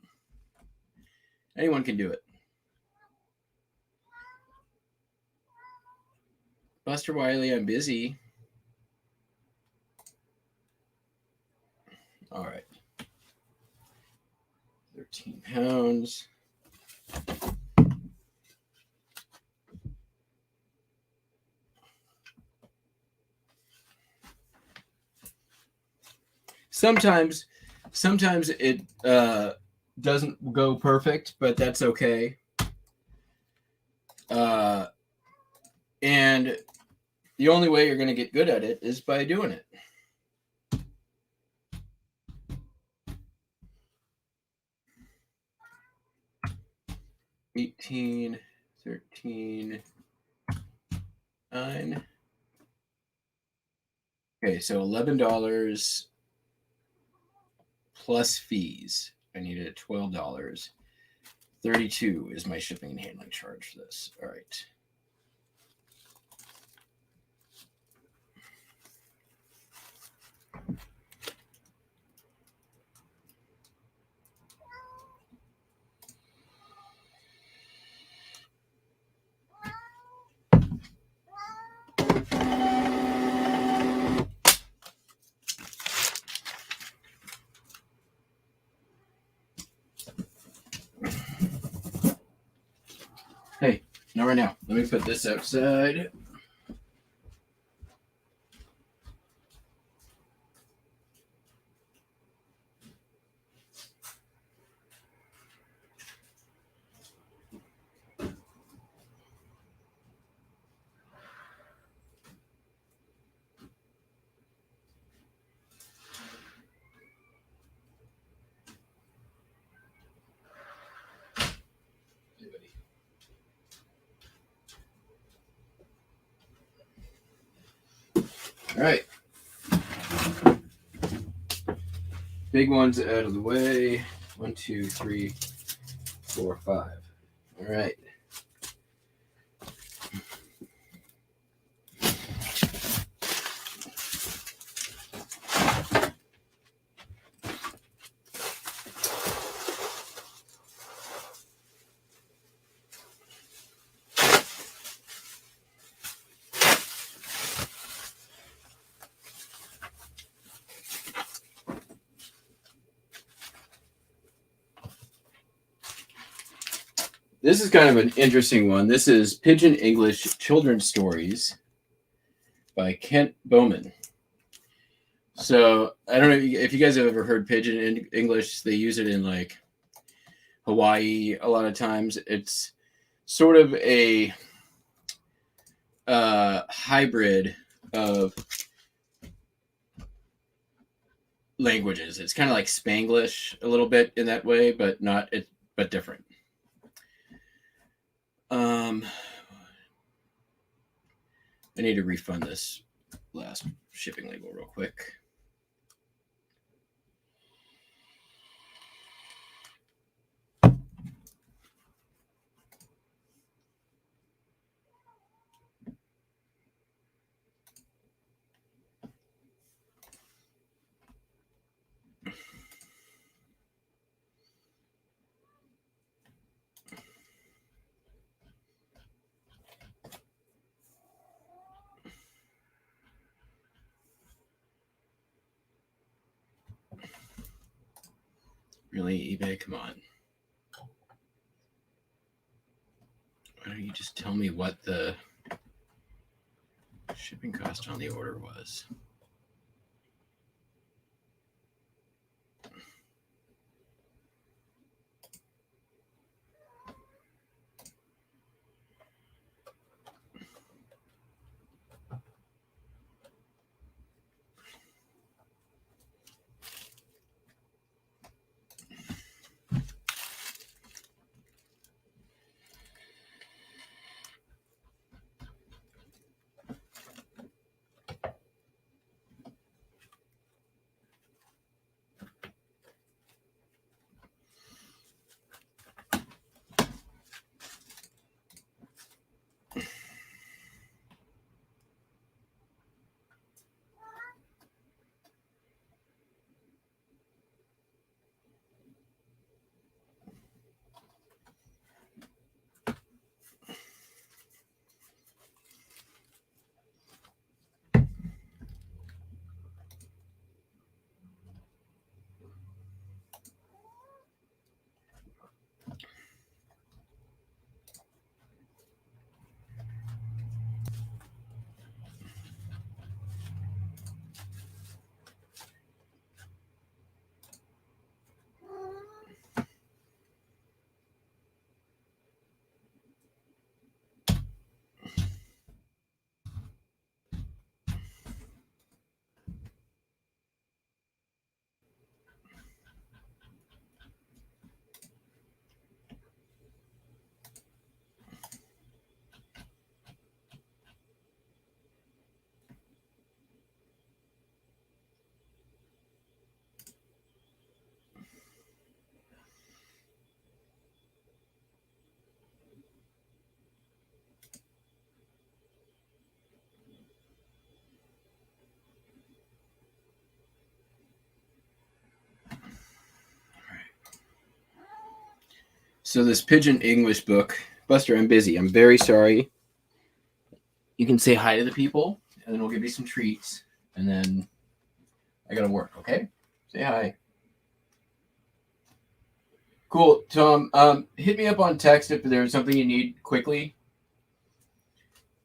Anyone can do it. Buster Wiley, I'm busy. All right. 13 pounds. Sometimes it doesn't go perfect, but that's okay. And the only way you're going to get good at it is by doing it. $18, 13, 9. Okay, so $11 plus fees. I needed $12. 32 is my shipping and handling charge for this. All right. Hey, not right now. Let me put this outside. All right. Big ones out of the way. 1, 2, 3, 4, 5. All right. This is kind of an interesting one. This is Pigeon English Children's Stories by Kent Bowman. So I don't know if you guys have ever heard Pigeon English. They use it in like Hawaii a lot of times. It's sort of a hybrid of languages. It's kind of like Spanglish a little bit in that way, but but different. I need to refund this last shipping label real quick. Really, eBay? Come on. Why don't you just tell me what the shipping cost on the order was? So this Pigeon English book, Buster, I'm busy. I'm very sorry. You can say hi to the people, and then we'll give you some treats, and then I gotta work. Okay? Say hi. Cool, Tom. Hit me up on text if there's something you need quickly.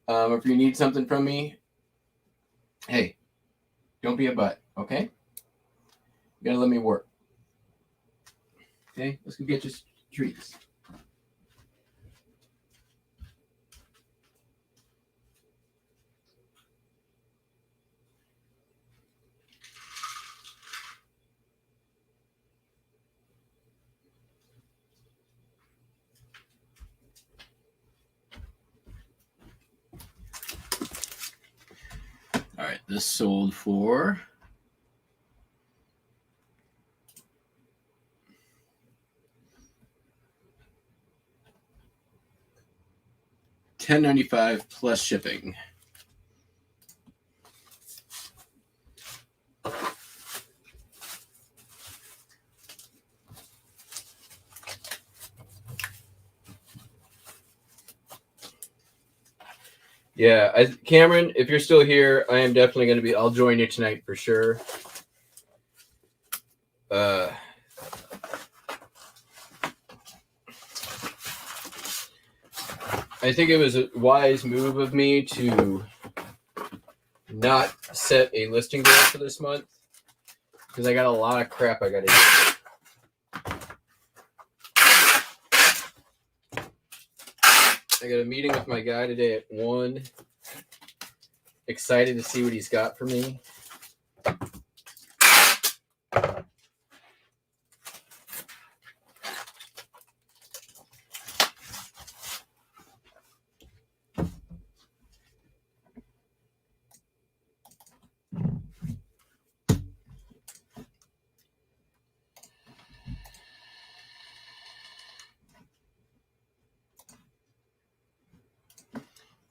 If you need something from me, hey, don't be a butt. Okay? You gotta let me work. Okay? Let's go get you treats. All right, this sold for $10.95 plus shipping. Yeah, Cameron, if you're still here, I am definitely going to be. I'll join you tonight for sure. I think it was a wise move of me to not set a listing goal for this month because I got a lot of crap I got to do. I got a meeting with my guy today at 1. Excited to see what he's got for me.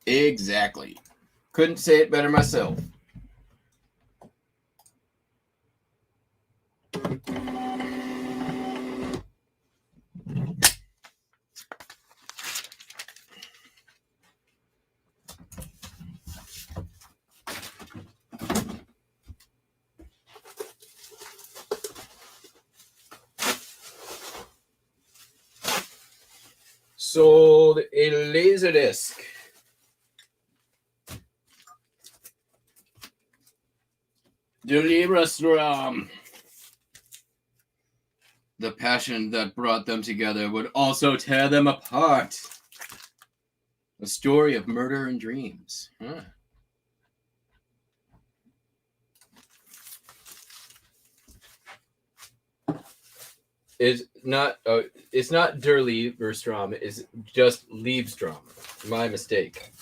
Exactly. Couldn't say it better myself. Sold a Laserdisc. The passion that brought them together would also tear them apart. A story of murder and dreams. Huh. It's not Der Lieberstrom, it's just Liebstrom. My mistake.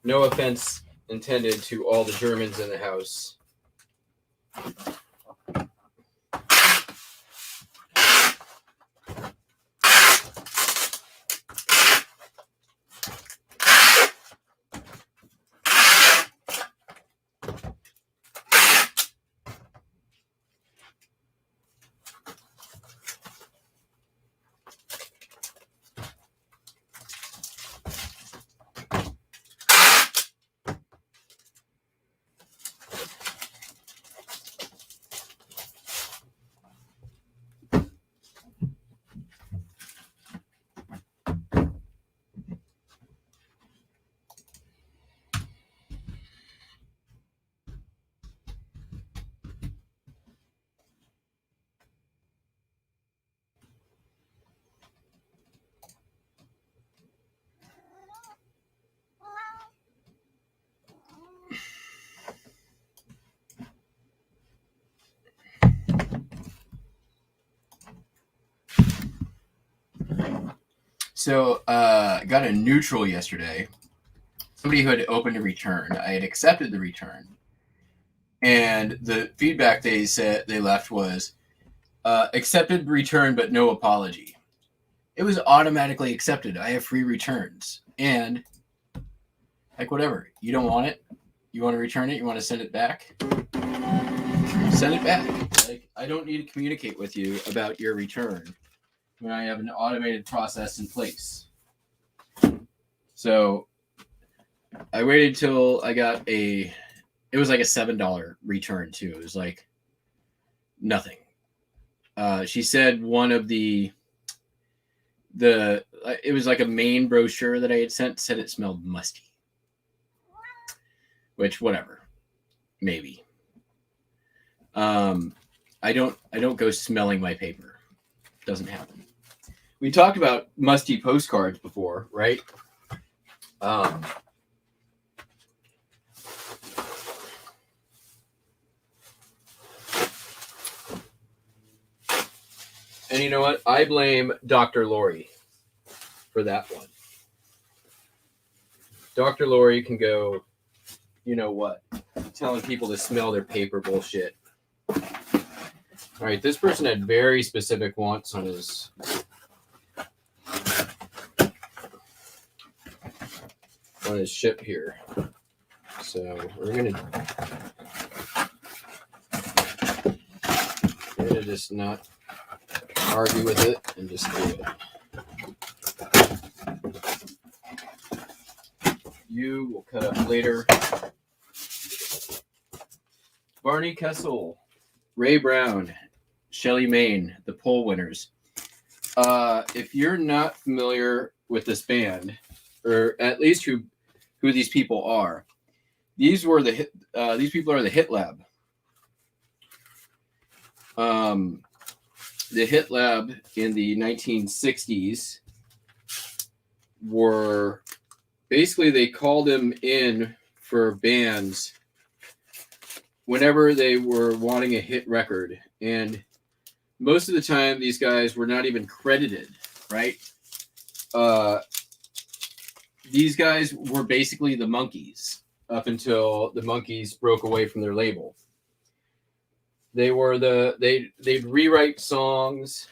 No offense intended to all the Germans in the house. So, got a neutral yesterday. Somebody who had opened a return. I had accepted the return. And the feedback they said they left was accepted return, but no apology. It was automatically accepted. I have free returns. And, like, whatever. You don't want it? You want to return it? You want to send it back? Send it back. Like, I don't need to communicate with you about your return. when I have an automated process in place. So I waited till I got it was like a $7 return too. It was like nothing. She said one of it was like a main brochure that I had sent said it smelled musty. Which, whatever, maybe. I don't go smelling my paper. Doesn't happen. We talked about musty postcards before, right? And you know what? I blame Dr. Lori for that one. Dr. Lori can go, you know what, telling people to smell their paper bullshit. All right, this person had very specific wants on his ship here. So we're gonna just not argue with it and just do it. You will cut up later. Barney Kessel, Ray Brown, Shelley Main, the poll winners. If you're not familiar with this band, or at least who these people are, these people are the Hit Lab. The Hit Lab in the 1960s were basically, they called them in for bands whenever they were wanting a hit record. And most of the time, these guys were not even credited, right? These guys were basically the Monkees up until the Monkees broke away from their label. They were they'd rewrite songs.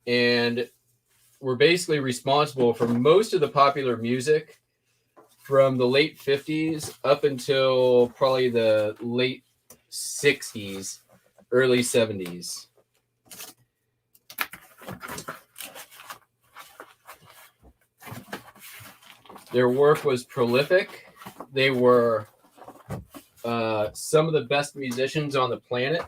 And were basically responsible for most of the popular music from the late 50s up until probably the late 60s, early 70s. Their work was prolific. They were some of the best musicians on the planet.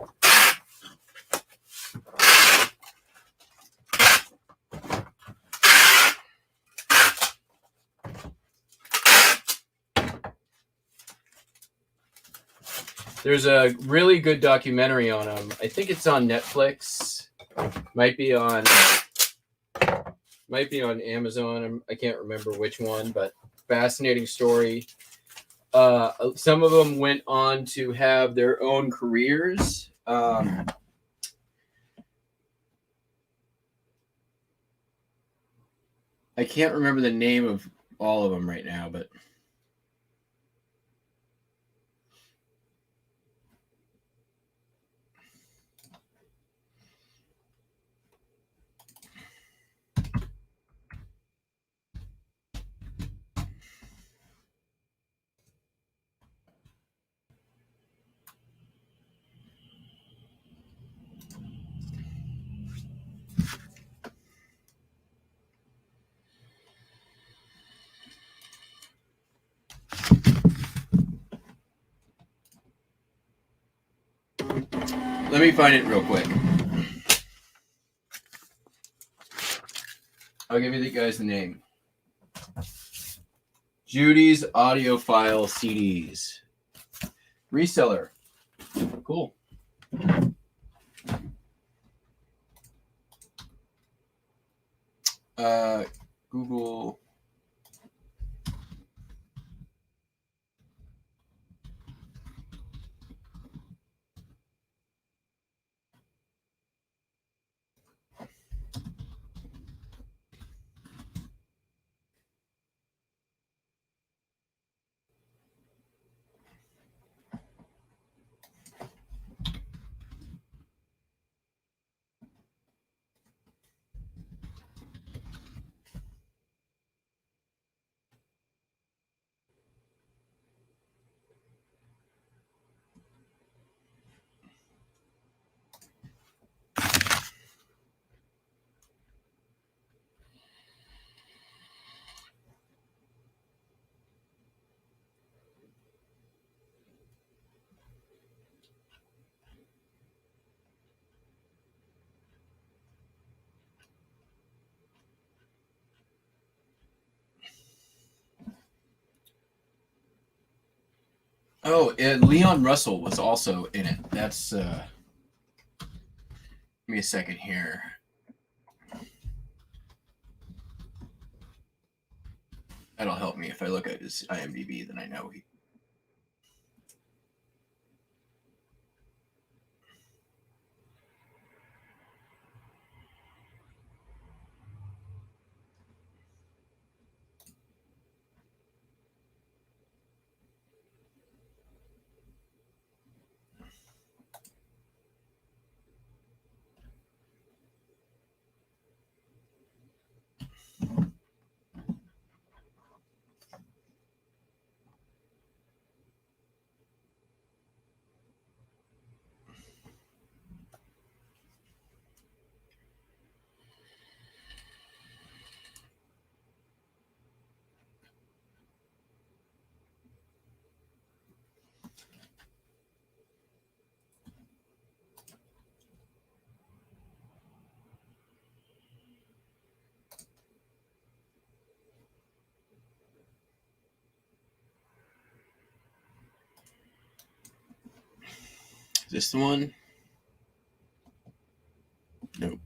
There's a really good documentary on them. I think it's on Netflix. Might be on Amazon. I can't remember which one, but fascinating story. Some of them went on to have their own careers. I can't remember the name of all of them right now, but let me find it real quick. I'll give you guys the name. Judy's Audiophile CDs. Reseller. Cool. Google. Oh, Leon Russell was also in it. That's give me a second here. That'll help me if I look at his IMDb. Then I know he. Is this the one? Nope.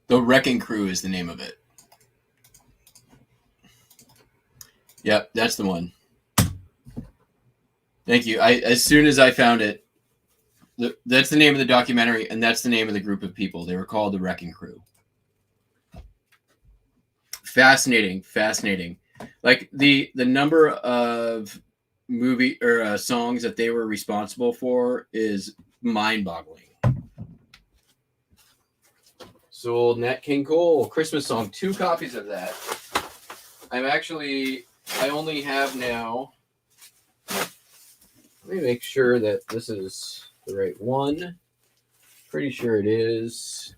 The Wrecking Crew is the name of it. Yep, that's the one. Thank you. As soon as I found it, that's the name of the documentary, and that's the name of the group of people. They were called the Wrecking Crew. Fascinating. Like the number of movie or songs that they were responsible for is mind-boggling. Sold Nat King Cole Christmas song, 2 copies of that. I only have now. Let me make sure that this is the right one. Pretty sure it is.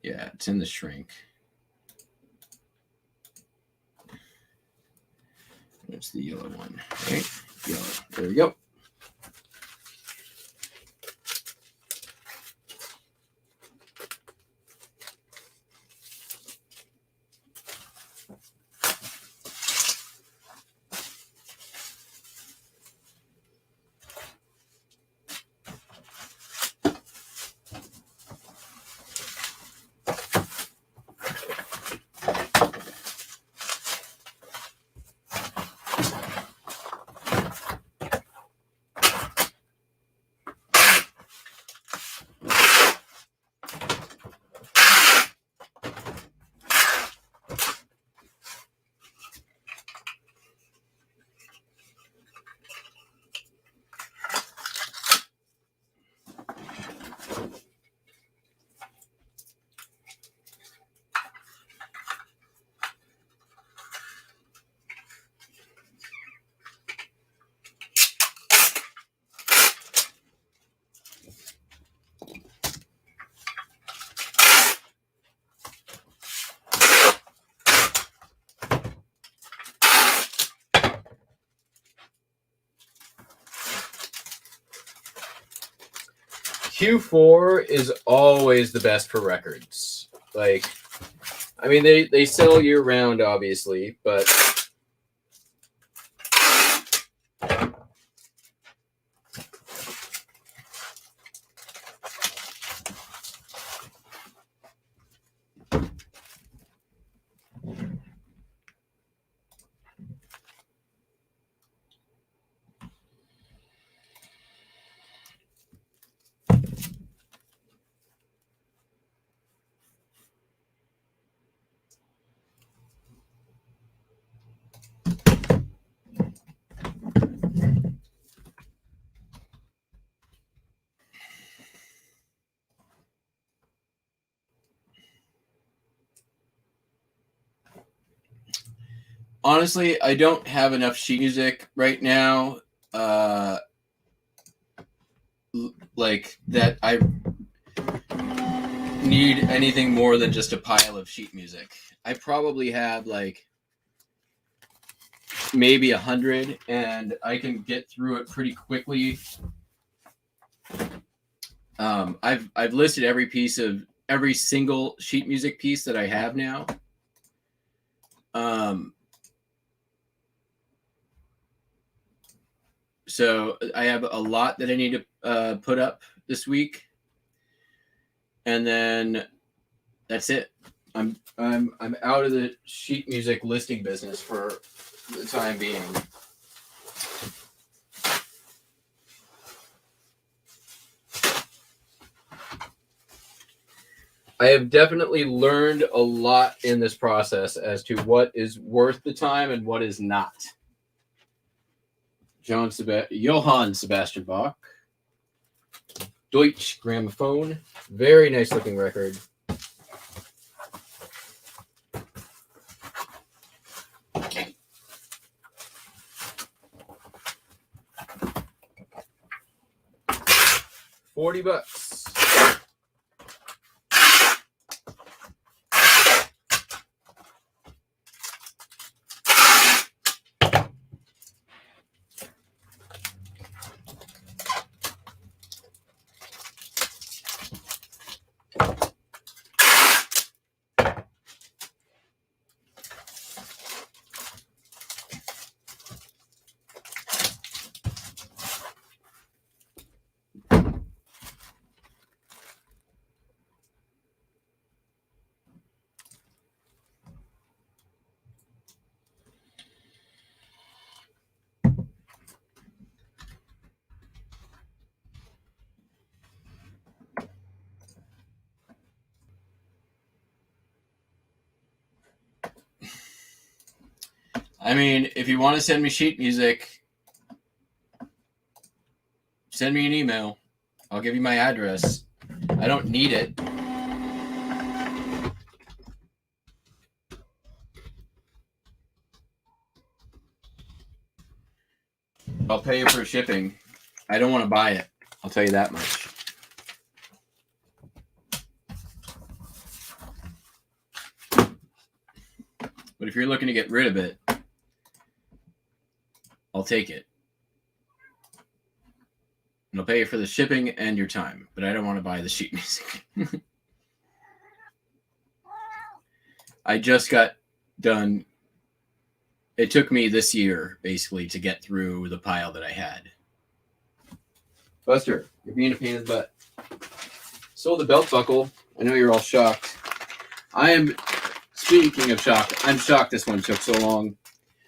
Yeah, it's in the shrink. That's the yellow one, right? Yellow. There we go. Q4 is always the best for records. Like, I mean, they sell year round, obviously, but honestly, I don't have enough sheet music right now. Like that, I need anything more than just a pile of sheet music. I probably have like maybe 100, and I can get through it pretty quickly. I've listed every single sheet music piece that I have now. So I have a lot that I need to put up this week, and then that's it. I'm out of the sheet music listing business for the time being. I have definitely learned a lot in this process as to what is worth the time and what is not. Johann Sebastian Bach, Deutsche Grammophon, very nice looking record. $40. I mean, if you want to send me sheet music, send me an email. I'll give you my address. I don't need it. I'll pay you for shipping. I don't want to buy it. I'll tell you that much. But if you're looking to get rid of it, I'll take it. And I'll pay you for the shipping and your time. But I don't want to buy the sheet music. I just got done. It took me this year, basically, to get through the pile that I had. Buster, you're being a pain in the butt. Sold the belt buckle. I know you're all shocked. Speaking of shocked, I'm shocked this one took so long.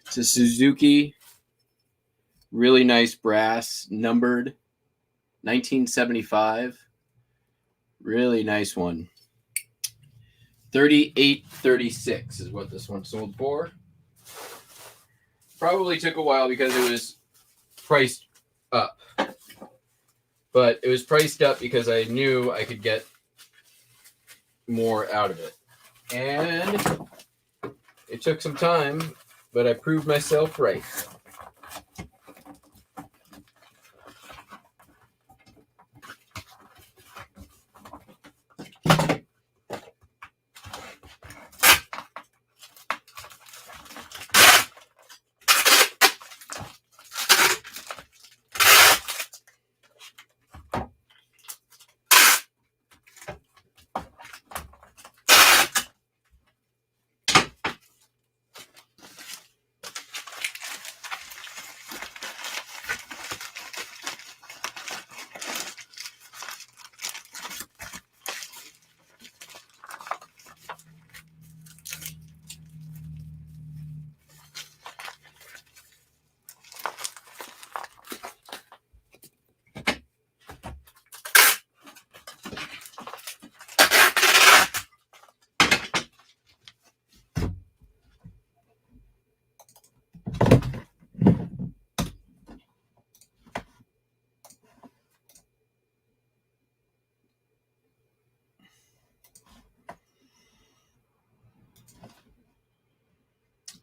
It's a Suzuki, really nice brass, numbered, 1975. Really nice one. $38.36 is what this one sold for. Probably took a while because it was priced up. But it was priced up because I knew I could get more out of it. And it took some time, but I proved myself right.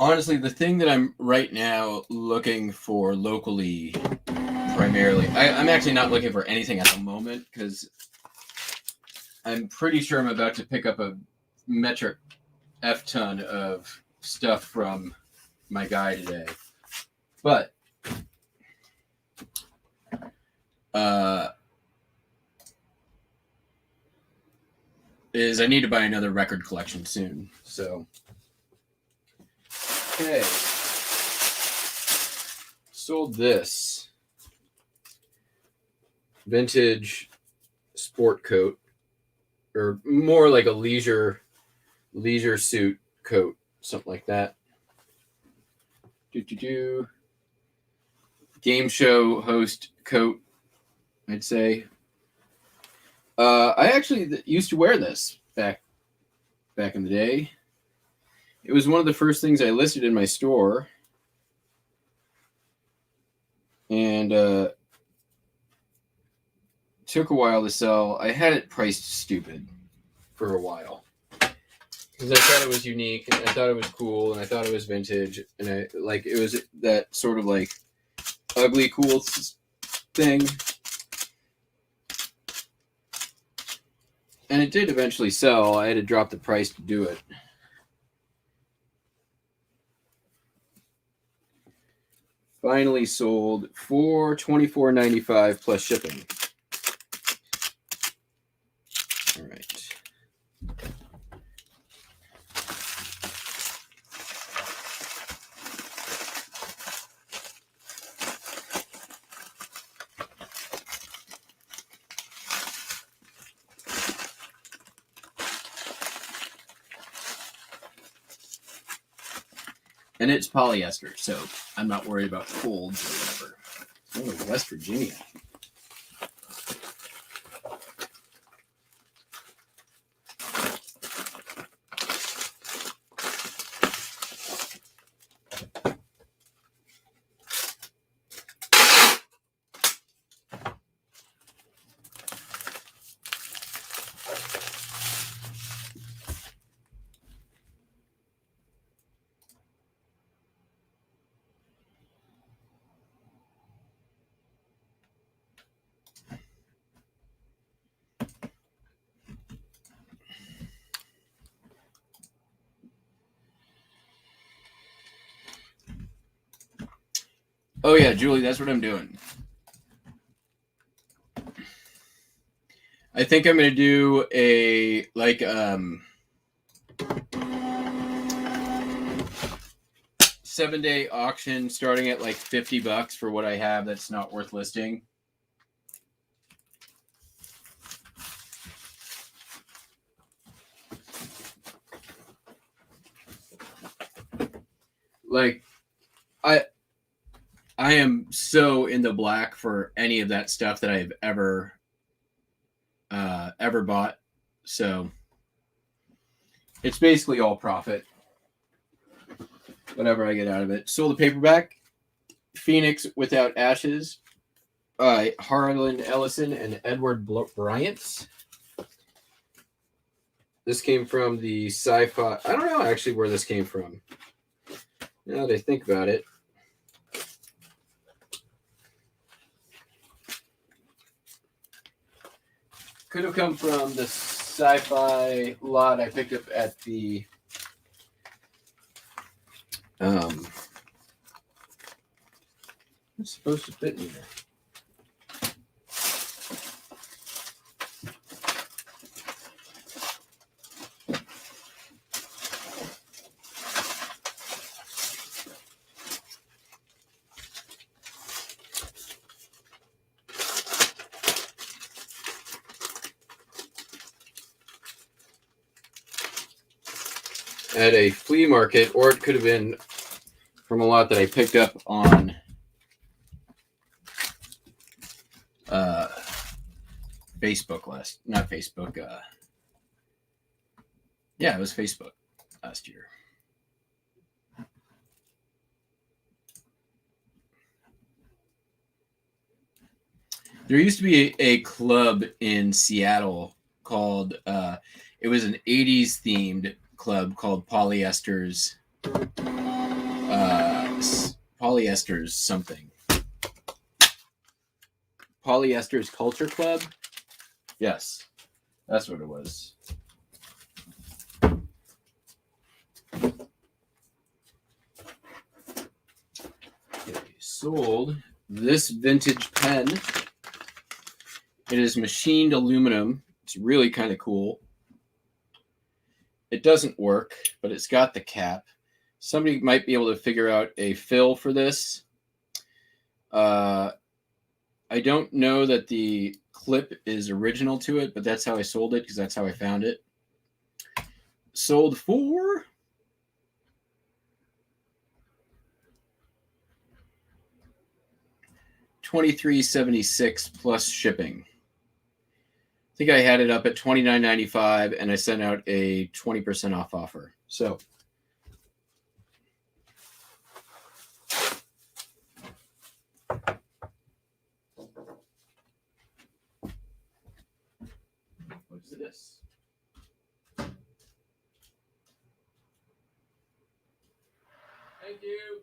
honestly, the thing that I'm right now looking for locally, primarily, I'm actually not looking for anything at the moment because I'm pretty sure I'm about to pick up a metric F ton of stuff from my guy today. But is I need to buy another record collection soon. So okay. Sold this vintage sport coat, or more like a leisure suit coat, something like that. Game show host coat, I'd say. I actually used to wear this back in the day. It was one of the first things I listed in my store, and took a while to sell. I had it priced stupid for a while because I thought it was unique, and I thought it was cool, and I thought it was vintage, and it was that sort of like ugly cool thing. And it did eventually sell. I had to drop the price to do it. Finally sold for $24.95 plus shipping. All right. And it's polyester, so I'm not worried about folds or whatever. Oh, West Virginia. Oh yeah, Julie, that's what I'm doing. I think I'm gonna do a 7-day auction starting at like $50 for what I have that's not worth listing. Like I am so in the black for any of that stuff that I've ever bought. So it's basically all profit. Whatever I get out of it. Sold the paperback, Phoenix Without Ashes by Harlan Ellison and Edward Bryant. This came from the sci-fi. I don't know actually where this came from. Now that I think about it. Could have come from the sci-fi lot I picked up at the it's supposed to fit in there. At a flea market, or it could have been from a lot that I picked up on Facebook not Facebook. Yeah, it was Facebook last year. There used to be a club in Seattle called, it was an 80s themed club called Polyesters. Polyesters something. Polyesters Culture Club? Yes, that's what it was. Okay, sold this vintage pen. It is machined aluminum. It's really kind of cool. It doesn't work, but it's got the cap. Somebody might be able to figure out a fill for this. I don't know that the clip is original to it, but that's how I sold it because that's how I found it. Sold for $23.76 plus shipping. I think I had it up at $29.95 and I sent out a 20% off offer. So what's this? Thank you.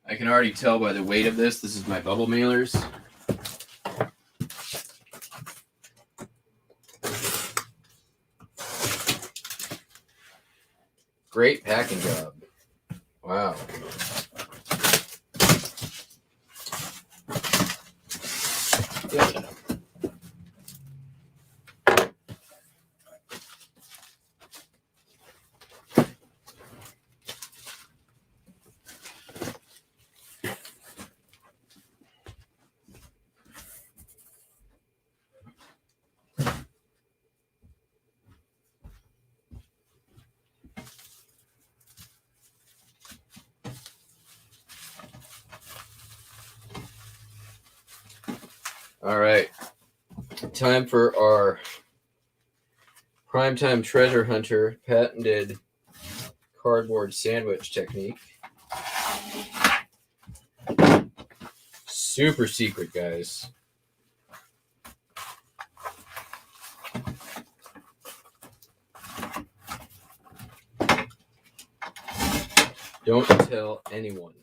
I can already tell by the weight of this. This is my bubble mailers. Great packing job. Wow. Yeah. All right. Time for our primetime treasure hunter patented cardboard sandwich technique. Super secret, guys. Don't tell anyone.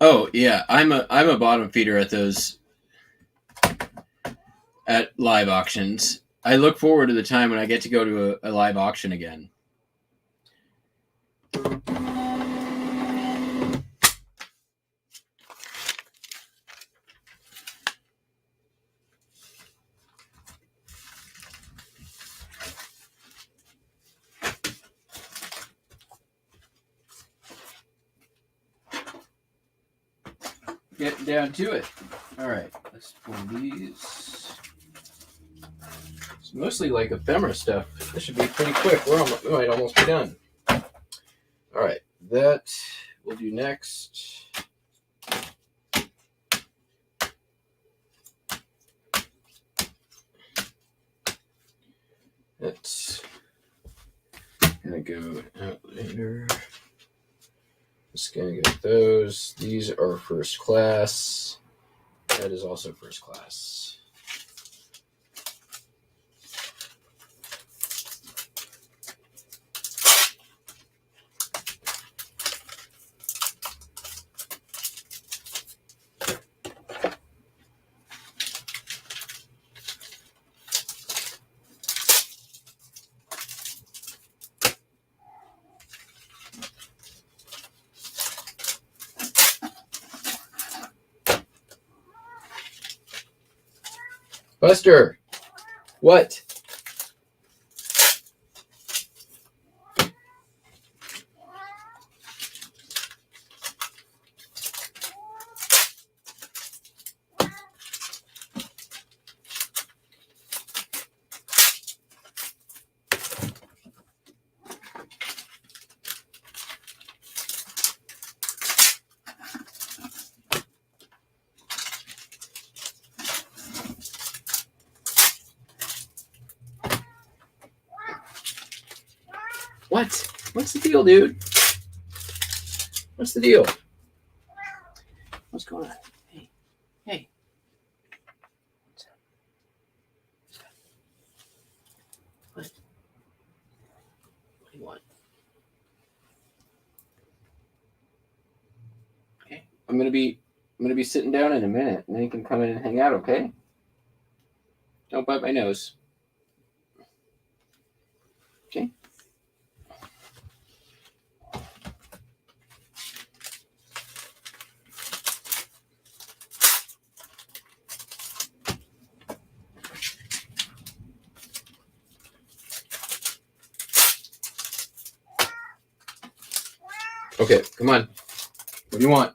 Oh yeah, I'm a bottom feeder at those at live auctions. I look forward to the time when I get to go to a live auction again. Getting down to it. All right, let's pull these. It's mostly like ephemera stuff. This should be pretty quick. We might almost be done. All right, that we'll do next. That's gonna go out later. Just gonna get those. These are first class. That is also first class. Buster, what? What? What's the deal, dude? What's the deal? What's going on? Hey. Hey. What's up? What? What do you want? Okay. I'm gonna be sitting down in a minute, and then you can come in and hang out, okay? Don't bite my nose. Okay. Okay, come on. What do you want?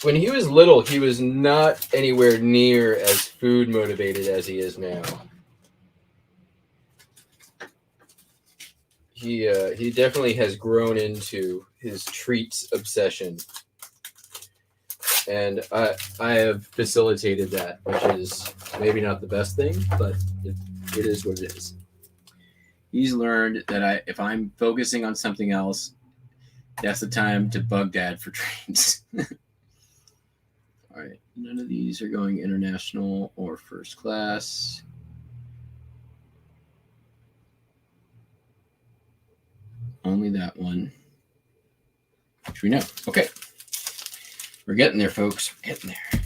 When he was little, he was not anywhere near as food motivated as he is now. He definitely has grown into his treats obsession, and I have facilitated that, which is maybe not the best thing, but it is what it is. He's learned that if I'm focusing on something else, that's the time to bug Dad for treats. All right, none of these are going international or first class. Only that one, which we know. Okay, we're getting there, folks. We're getting there.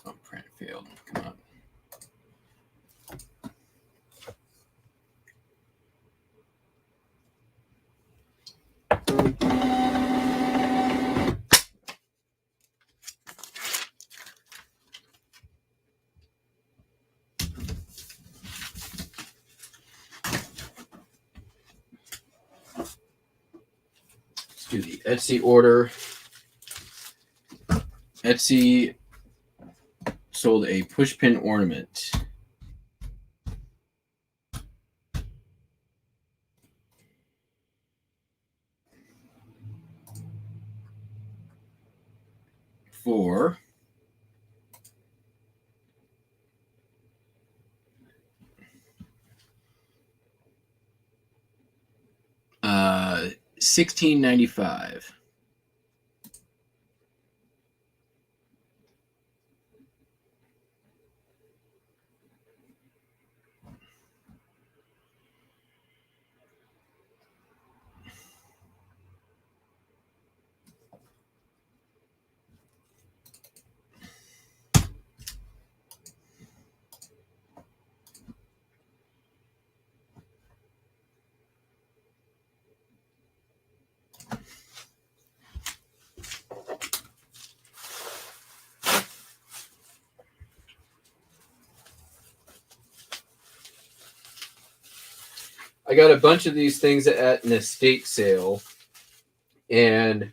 Oh, print failed. Come on. Let's do the Etsy order. Etsy sold a pushpin ornament. For $16.95. I got a bunch of these things at an estate sale, and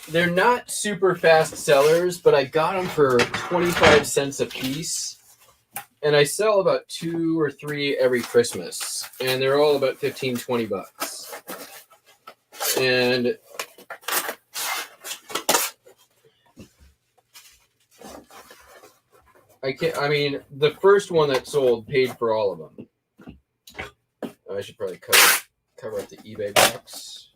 they're not super fast sellers, but I got them for 25 cents a piece, and I sell about 2 or 3 every Christmas, and they're all about 15, 20 bucks. And I mean, the first one that sold paid for all of them. I should probably cover up the eBay box.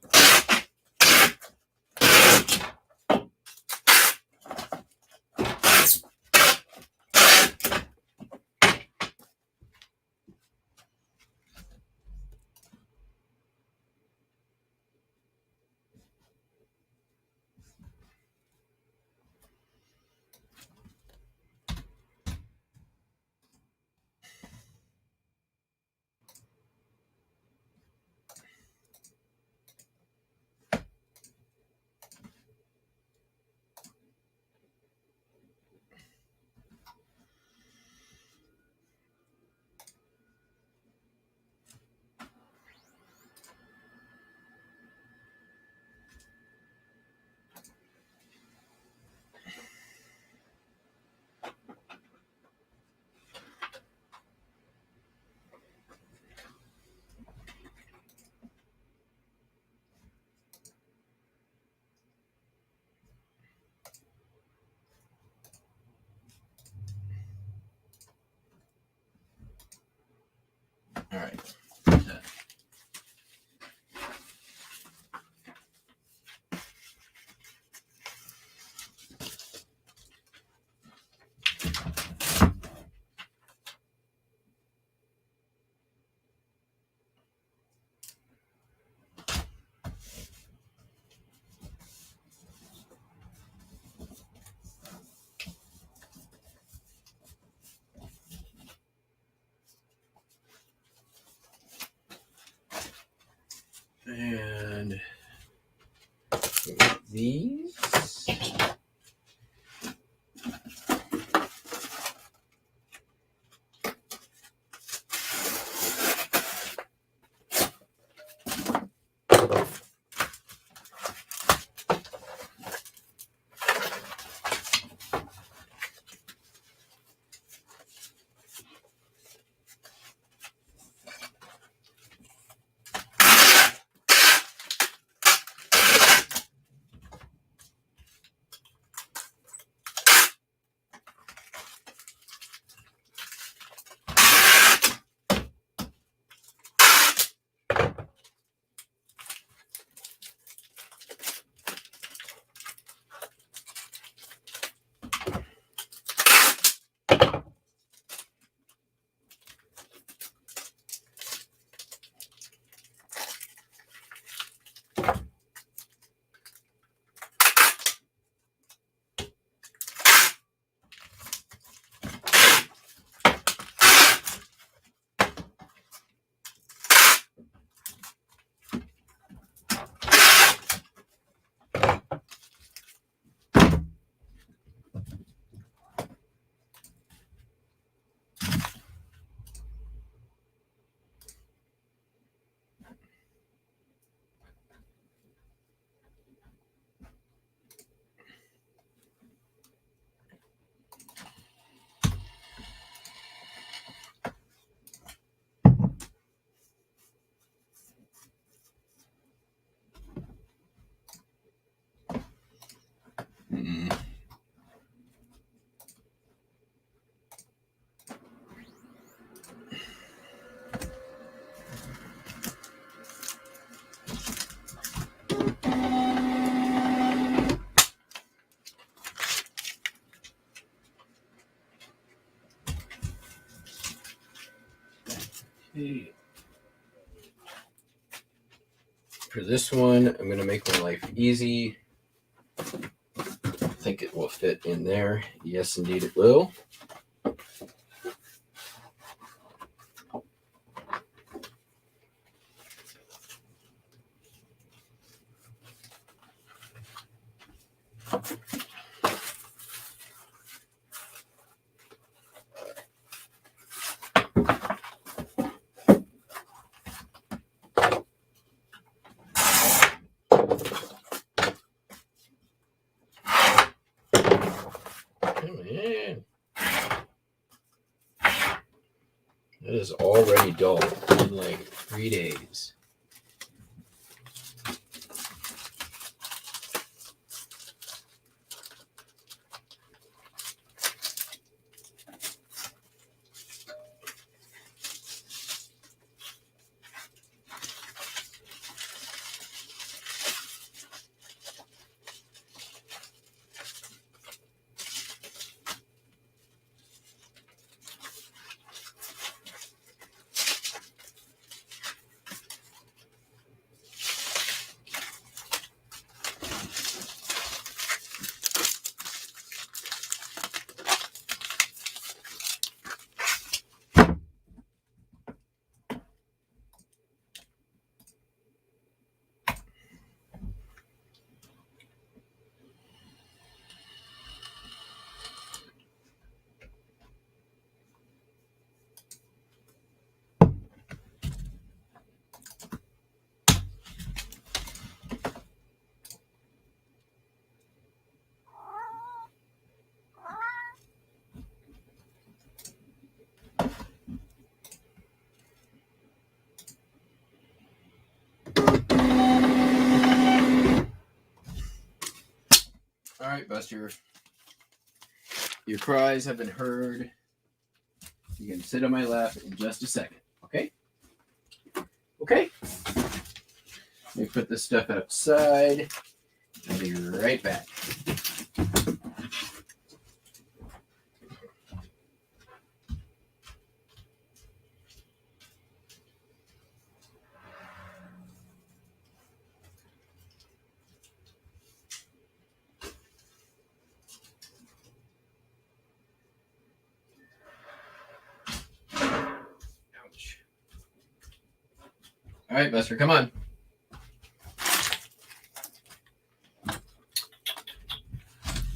All right. And these. For this one, I'm going to make my life easy. I think it will fit in there. Yes, indeed it will. Man. That is already dull in like 3 days. All right, Buster. Your cries have been heard. You can sit on my lap in just a second, okay? Okay. Let me put this stuff outside. I'll be right back. Ouch. All right, Buster, come on.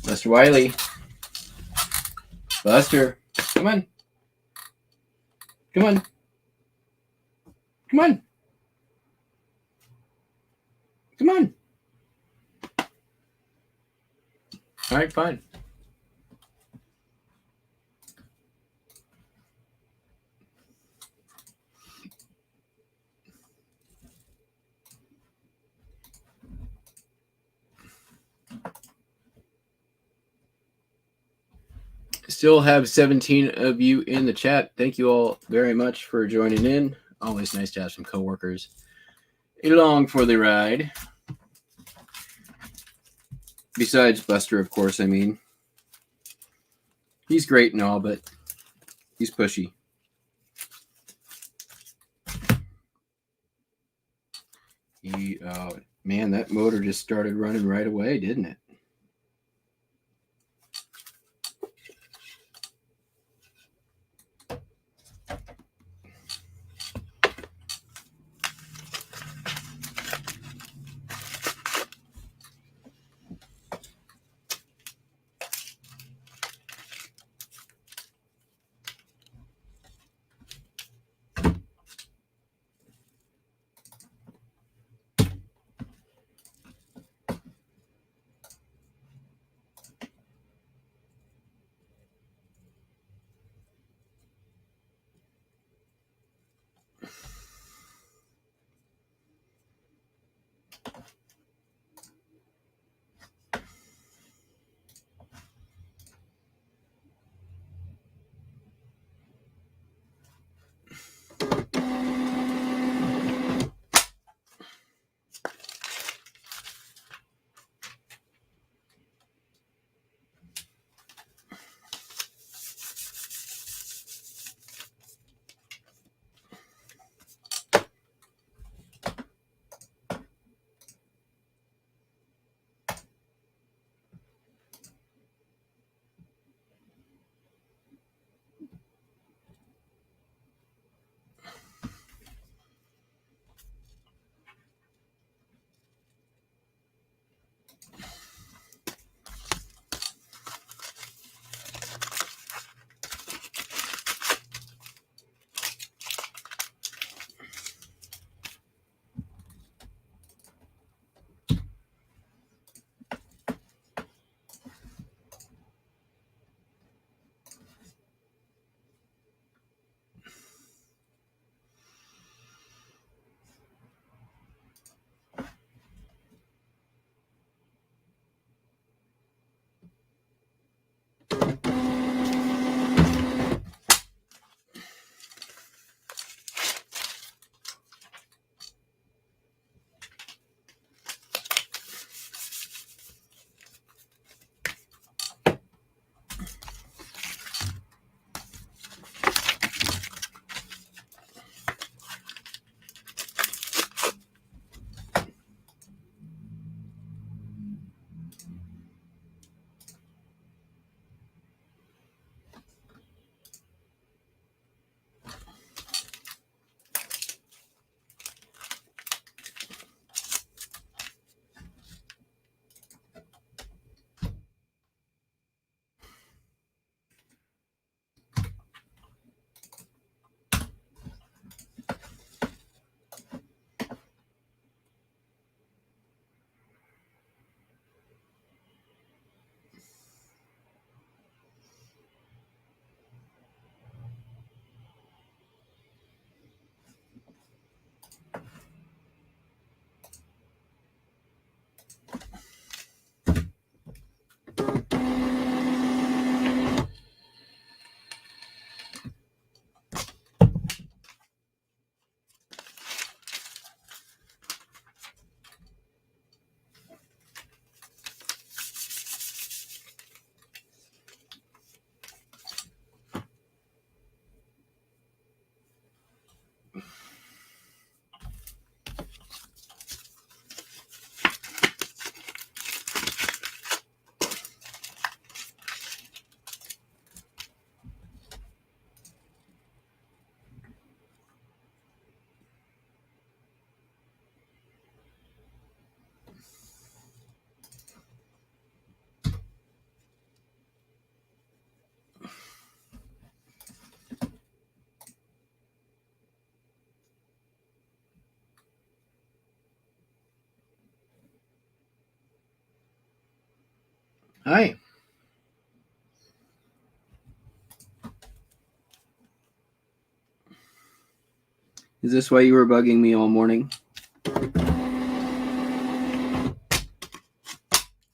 Buster Wiley. Buster, come on. Come on. Come on. Come on. All right, fine. Still have 17 of you in the chat. Thank you all very much for joining in. Always nice to have some coworkers along for the ride. Besides Buster, of course, I mean. He's great and all, but he's pushy. Man, that motor just started running right away, didn't it? Hi. Is this why you were bugging me all morning?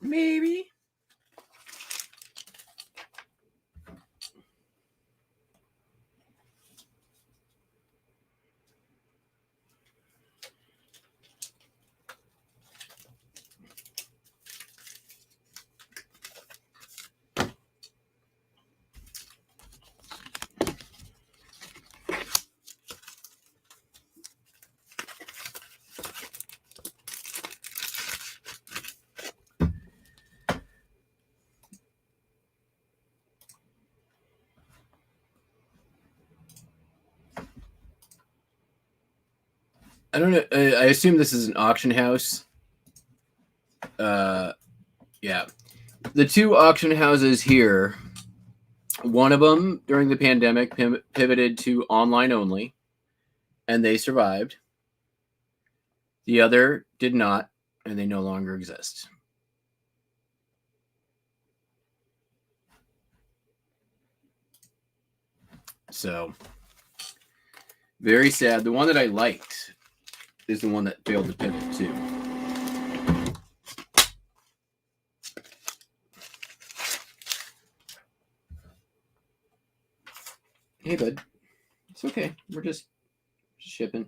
Maybe. I don't know. I assume this is an auction house. Yeah. The two auction houses here, one of them during the pandemic pivoted to online only, and they survived. The other did not, and they no longer exist. So, very sad. The one that I liked is the one that failed to pivot too. Hey, bud. It's okay. We're just shipping.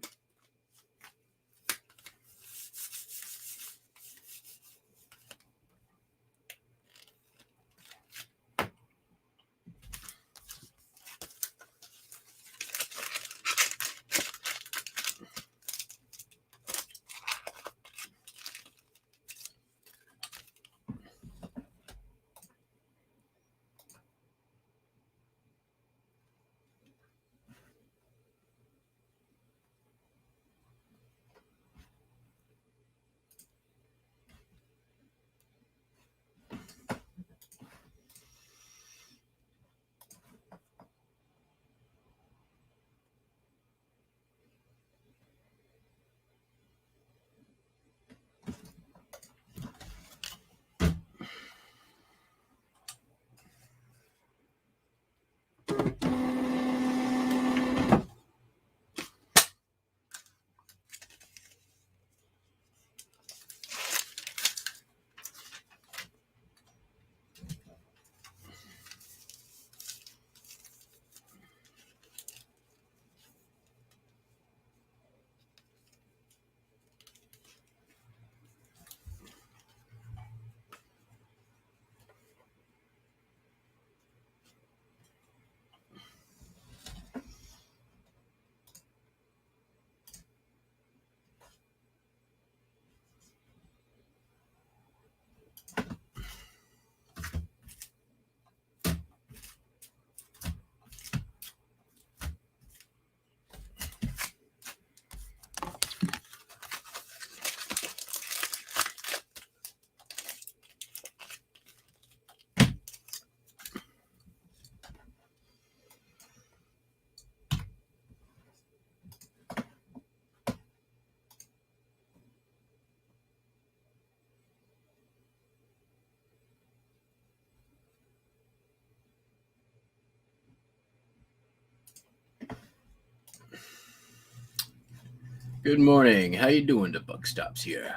Good morning. How you doing? The buck stops here.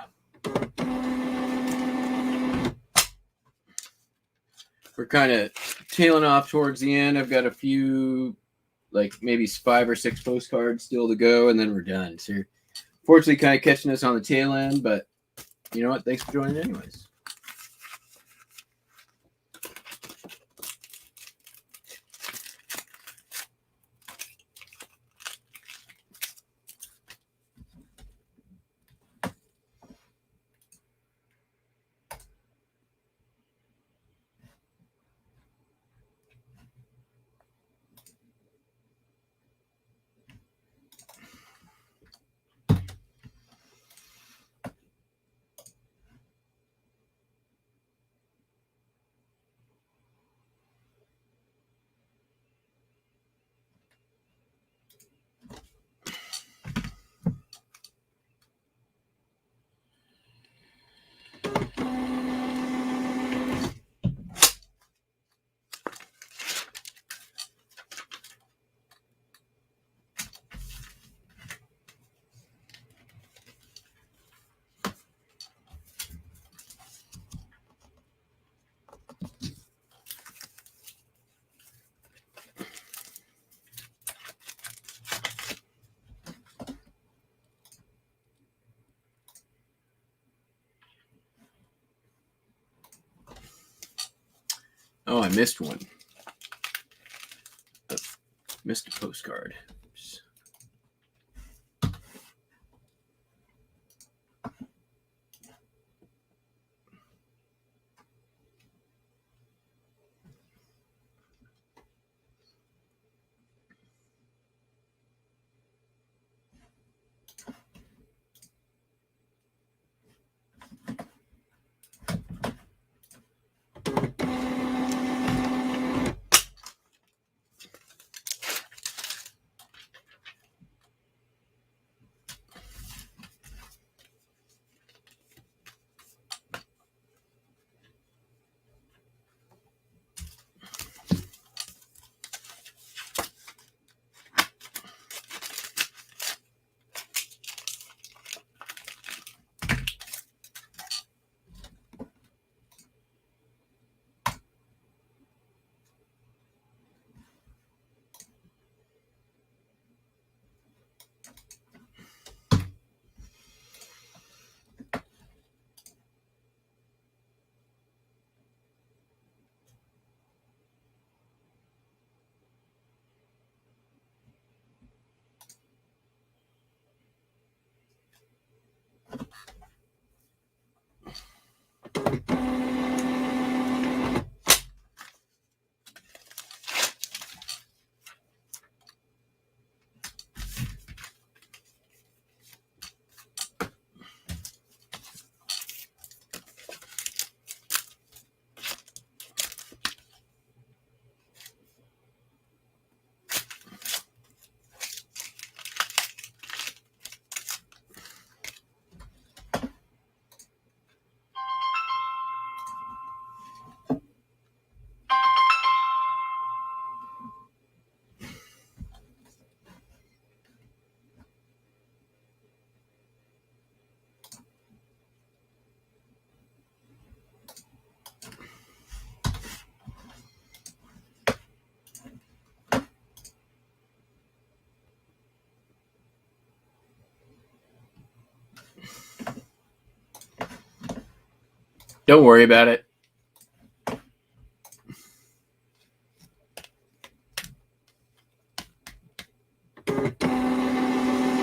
We're kind of tailing off towards the end. I've got a few, like maybe 5 or 6 postcards still to go, and then we're done. So you're fortunately kind of catching us on the tail end, but you know what? Thanks for joining anyways. Oh, I missed one. Missed a postcard. Oops. Don't worry about it.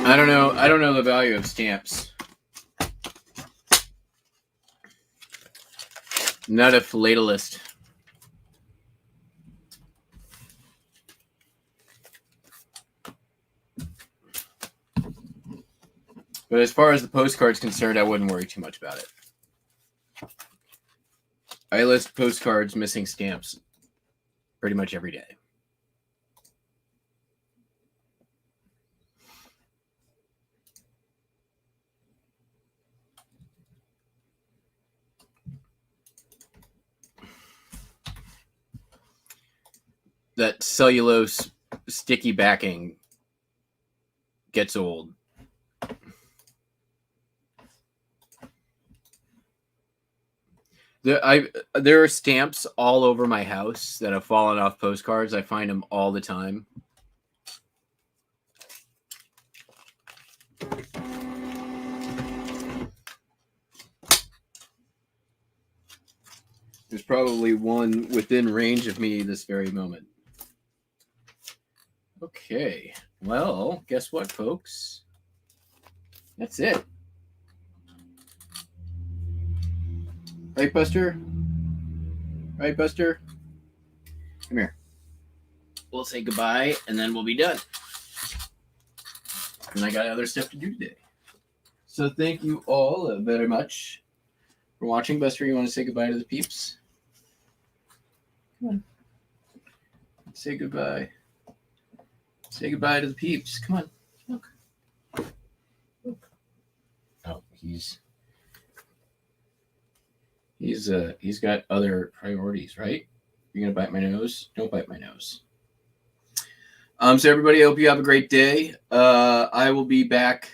I don't know. I don't know the value of stamps. I'm not a philatelist. But as far as the postcard's concerned, I wouldn't worry too much about it. I list postcards missing stamps pretty much every day. That cellulose sticky backing gets old. There are stamps all over my house that have fallen off postcards. I find them all the time. There's probably one within range of me this very moment. Okay. Well, guess what, folks? That's it. Right, Buster? Right, Buster? Come here. We'll say goodbye, and then we'll be done. And I got other stuff to do today. So thank you all very much for watching. Buster, you want to say goodbye to the peeps? Come on. Say goodbye. Say goodbye to the peeps. Come on. Look. Look. Oh, he's got other priorities, right? You're gonna bite my nose? Don't bite my nose. So everybody, I hope you have a great day. I will be back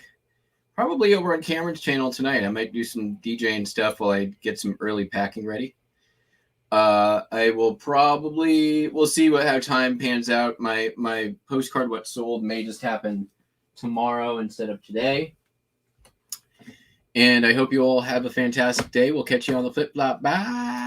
probably over on Cameron's channel tonight. I might do some DJing stuff while I get some early packing ready. I will probably, we'll see how time pans out. My postcard what sold may just happen tomorrow instead of today. And I hope you all have a fantastic day. We'll catch you on the flip flop. Bye.